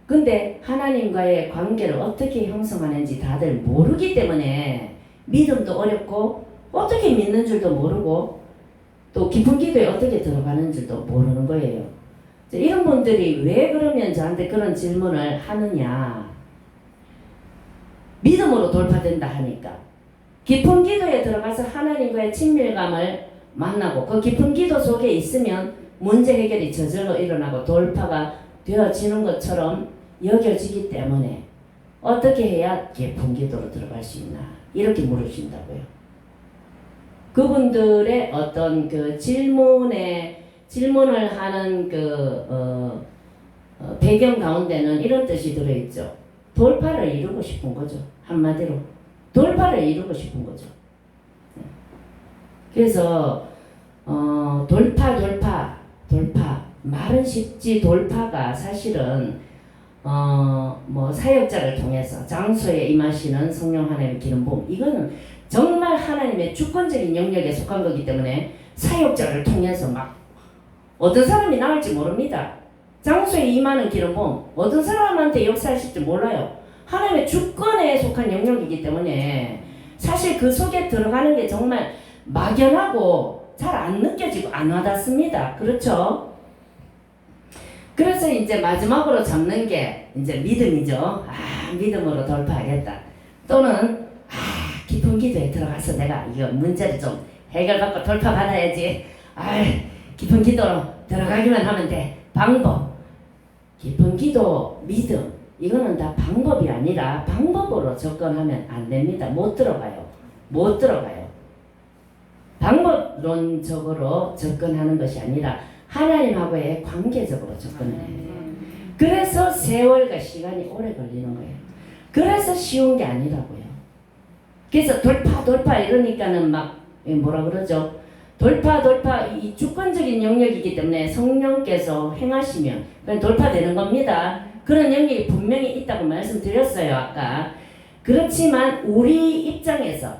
근데 하나님과의 관계를 어떻게 형성하는지 다들 모르기 때문에 믿음도 어렵고 어떻게 믿는 줄도 모르고 또 깊은 기도에 어떻게 들어가는 줄도 모르는 거예요. 이런 분들이 왜 그러면 저한테 그런 질문을 하느냐. 믿음으로 돌파된다 하니까. 깊은 기도에 들어가서 하나님과의 친밀감을 만나고 그 깊은 기도 속에 있으면 문제 해결이 저절로 일어나고 돌파가 되어지는 것처럼 여겨지기 때문에 어떻게 해야 깊은 기도로 들어갈 수 있나 이렇게 물으신다고요. 그분들의 어떤 그 질문을 하는 배경 가운데는 이런 뜻이 들어있죠. 돌파를 이루고 싶은 거죠. 한마디로 돌파를 이루고 싶은 거죠. 그래서 돌파 말은 쉽지 돌파가 사실은 사역자를 통해서 장소에 임하시는 성령 하나님의 기름 부음 이거는 정말 하나님의 주권적인 영역에 속한 거기 때문에 사역자를 통해서 막 어떤 사람이 나올지 모릅니다. 장소에 임하는 기름 부음 어떤 사람한테 역사하실지 몰라요. 하나님의 주권에 속한 영역이기 때문에 사실 그 속에 들어가는 게 정말 막연하고 잘 안 느껴지고 안 와닿습니다. 그렇죠? 그래서 이제 마지막으로 잡는 게 이제 믿음이죠. 믿음으로 돌파하겠다. 또는 깊은 기도에 들어가서 내가 이거 문제를 좀 해결받고 돌파받아야지. 깊은 기도로 들어가기만 하면 돼. 방법, 깊은 기도, 믿음, 이거는 다 방법이 아니라 방법으로 접근하면 안 됩니다. 못 들어가요. 못 들어가요. 방법론적으로 접근하는 것이 아니라 하나님하고의 관계적으로 접근을 해요. 그래서 세월과 시간이 오래 걸리는 거예요. 그래서 쉬운 게 아니라고요. 그래서 돌파 이러니까는 막 뭐라 그러죠? 돌파 이 주권적인 영역이기 때문에 성령께서 행하시면 그건 돌파되는 겁니다. 그런 영역이 분명히 있다고 말씀드렸어요 아까. 그렇지만 우리 입장에서,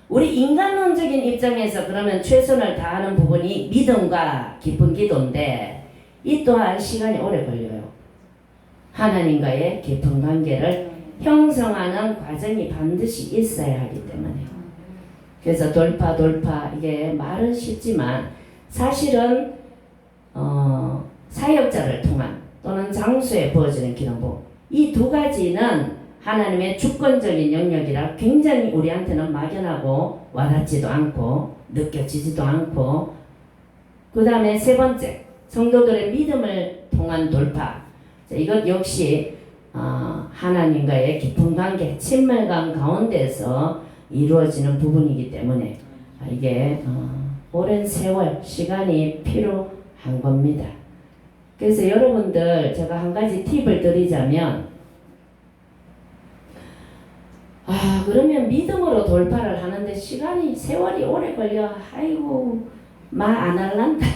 우리 인간론적인 입장에서 그러면 최선을 다하는 부분이 믿음과 깊은 기도인데 이 또한 시간이 오래 걸려요. 하나님과의 깊은 관계를 형성하는 과정이 반드시 있어야 하기 때문에. 그래서 돌파 이게 말은 쉽지만 사실은 사역자를 통한 또는 장소에 부어지는 기도부, 이 두 가지는 하나님의 주권적인 영역이라 굉장히 우리한테는 막연하고 와닿지도 않고 느껴지지도 않고, 그 다음에 세 번째, 성도들의 믿음을 통한 돌파. 이것 역시 하나님과의 깊은 관계, 친밀감 가운데서 이루어지는 부분이기 때문에 이게 오랜 세월, 시간이 필요한 겁니다. 그래서 여러분들 제가 한 가지 팁을 드리자면, 그러면 믿음으로 돌파를 하는데 세월이 오래 걸려. 아이고 말 안 할란다.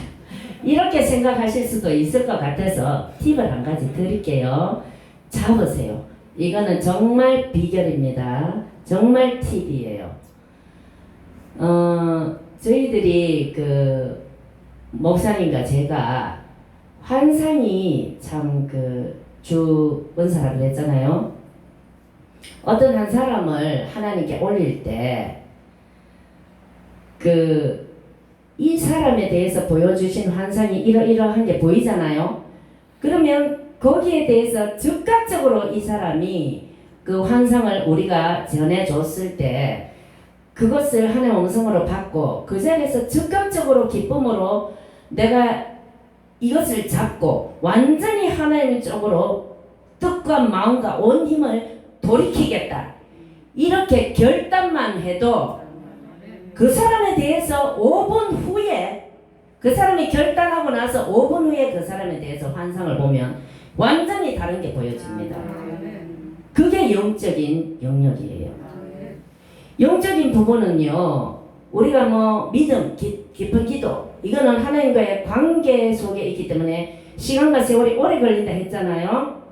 이렇게 생각하실 수도 있을 것 같아서 팁을 한 가지 드릴게요. 잡으세요. 이거는 정말 비결입니다. 정말 팁이에요. 저희들이 그 목사님과 제가 환상이 참 주 은사라고 했잖아요. 어떤 한 사람을 하나님께 올릴 때 이 사람에 대해서 보여주신 환상이 이러이러한 게 보이잖아요. 그러면 거기에 대해서 즉각적으로 이 사람이 그 환상을 우리가 전해줬을 때 그것을 하나님의 음성으로 받고 그 자리에서 즉각적으로 기쁨으로 내가 이것을 잡고 완전히 하나님 쪽으로 뜻과 마음과 온 힘을 돌이키겠다, 이렇게 결단만 해도 그 사람에 대해서 5분 후에, 그 사람이 결단하고 나서 5분 후에 그 사람에 대해서 환상을 보면 완전히 다른 게 보여집니다. 그게 영적인 영역이에요. 영적인 부분은요, 우리가 뭐 믿음, 깊은 기도, 이거는 하나님과의 관계 속에 있기 때문에 시간과 세월이 오래 걸린다 했잖아요.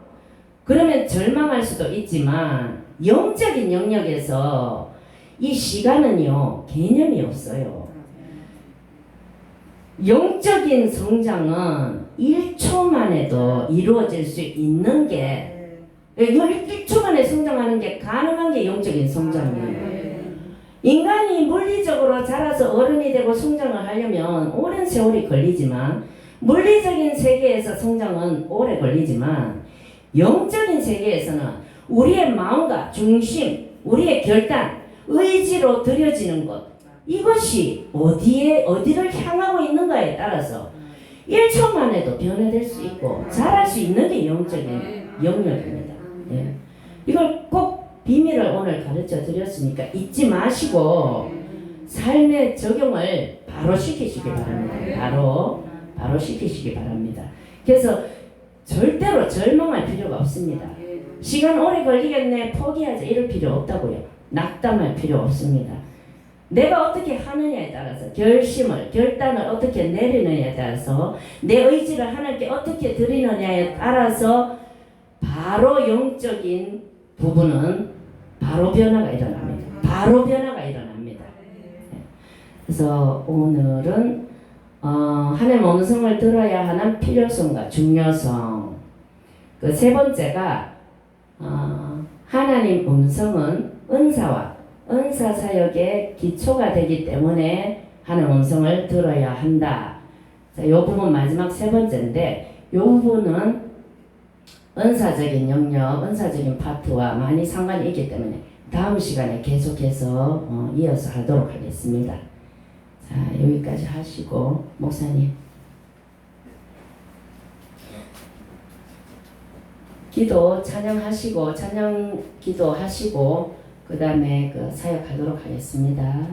그러면 절망할 수도 있지만 영적인 영역에서 이 시간은요 개념이 없어요. 영적인 성장은 1초 만에도 이루어질 수 있는 게, 1초 만에 성장하는 게 가능한 게 영적인 성장이에요. 인간이 물리적으로 자라서 어른이 되고 성장을 하려면 오랜 세월이 걸리지만, 물리적인 세계에서 성장은 오래 걸리지만 영적인 세계에서는 우리의 마음과 중심, 우리의 결단, 의지로 들여지는 것, 이것이 어디를 향하고 있는가에 따라서 1초 만에도 변화될 수 있고 자랄 수 있는 게 영적인 영역입니다. 예. 이걸 꼭 비밀을 오늘 가르쳐 드렸으니까 잊지 마시고 삶의 적용을 바로 시키시기 바랍니다. 바로 시키시기 바랍니다. 그래서 절대로 절망할 필요가 없습니다. 시간 오래 걸리겠네, 포기하자, 이럴 필요 없다고요. 낙담할 필요 없습니다. 내가 어떻게 하느냐에 따라서, 결단을 어떻게 내리느냐에 따라서, 내 의지를 하나님께 어떻게 드리느냐에 따라서 바로 영적인 부분은 바로 변화가 일어납니다. 그래서 오늘은 하나님의 음성을 들어야 하는 필요성과 중요성. 그 세 번째가 하나님 음성은 은사와 은사 사역의 기초가 되기 때문에 하나님 음성을 들어야 한다. 자, 이 부분 마지막 세 번째인데, 이 부분은 은사적인 영역, 은사적인 파트와 많이 상관이 있기 때문에 다음 시간에 계속해서 이어서 하도록 하겠습니다. 자, 여기까지 하시고 목사님. 기도 찬양하시고 찬양 기도하시고 그 다음에 그 사역하도록 하겠습니다.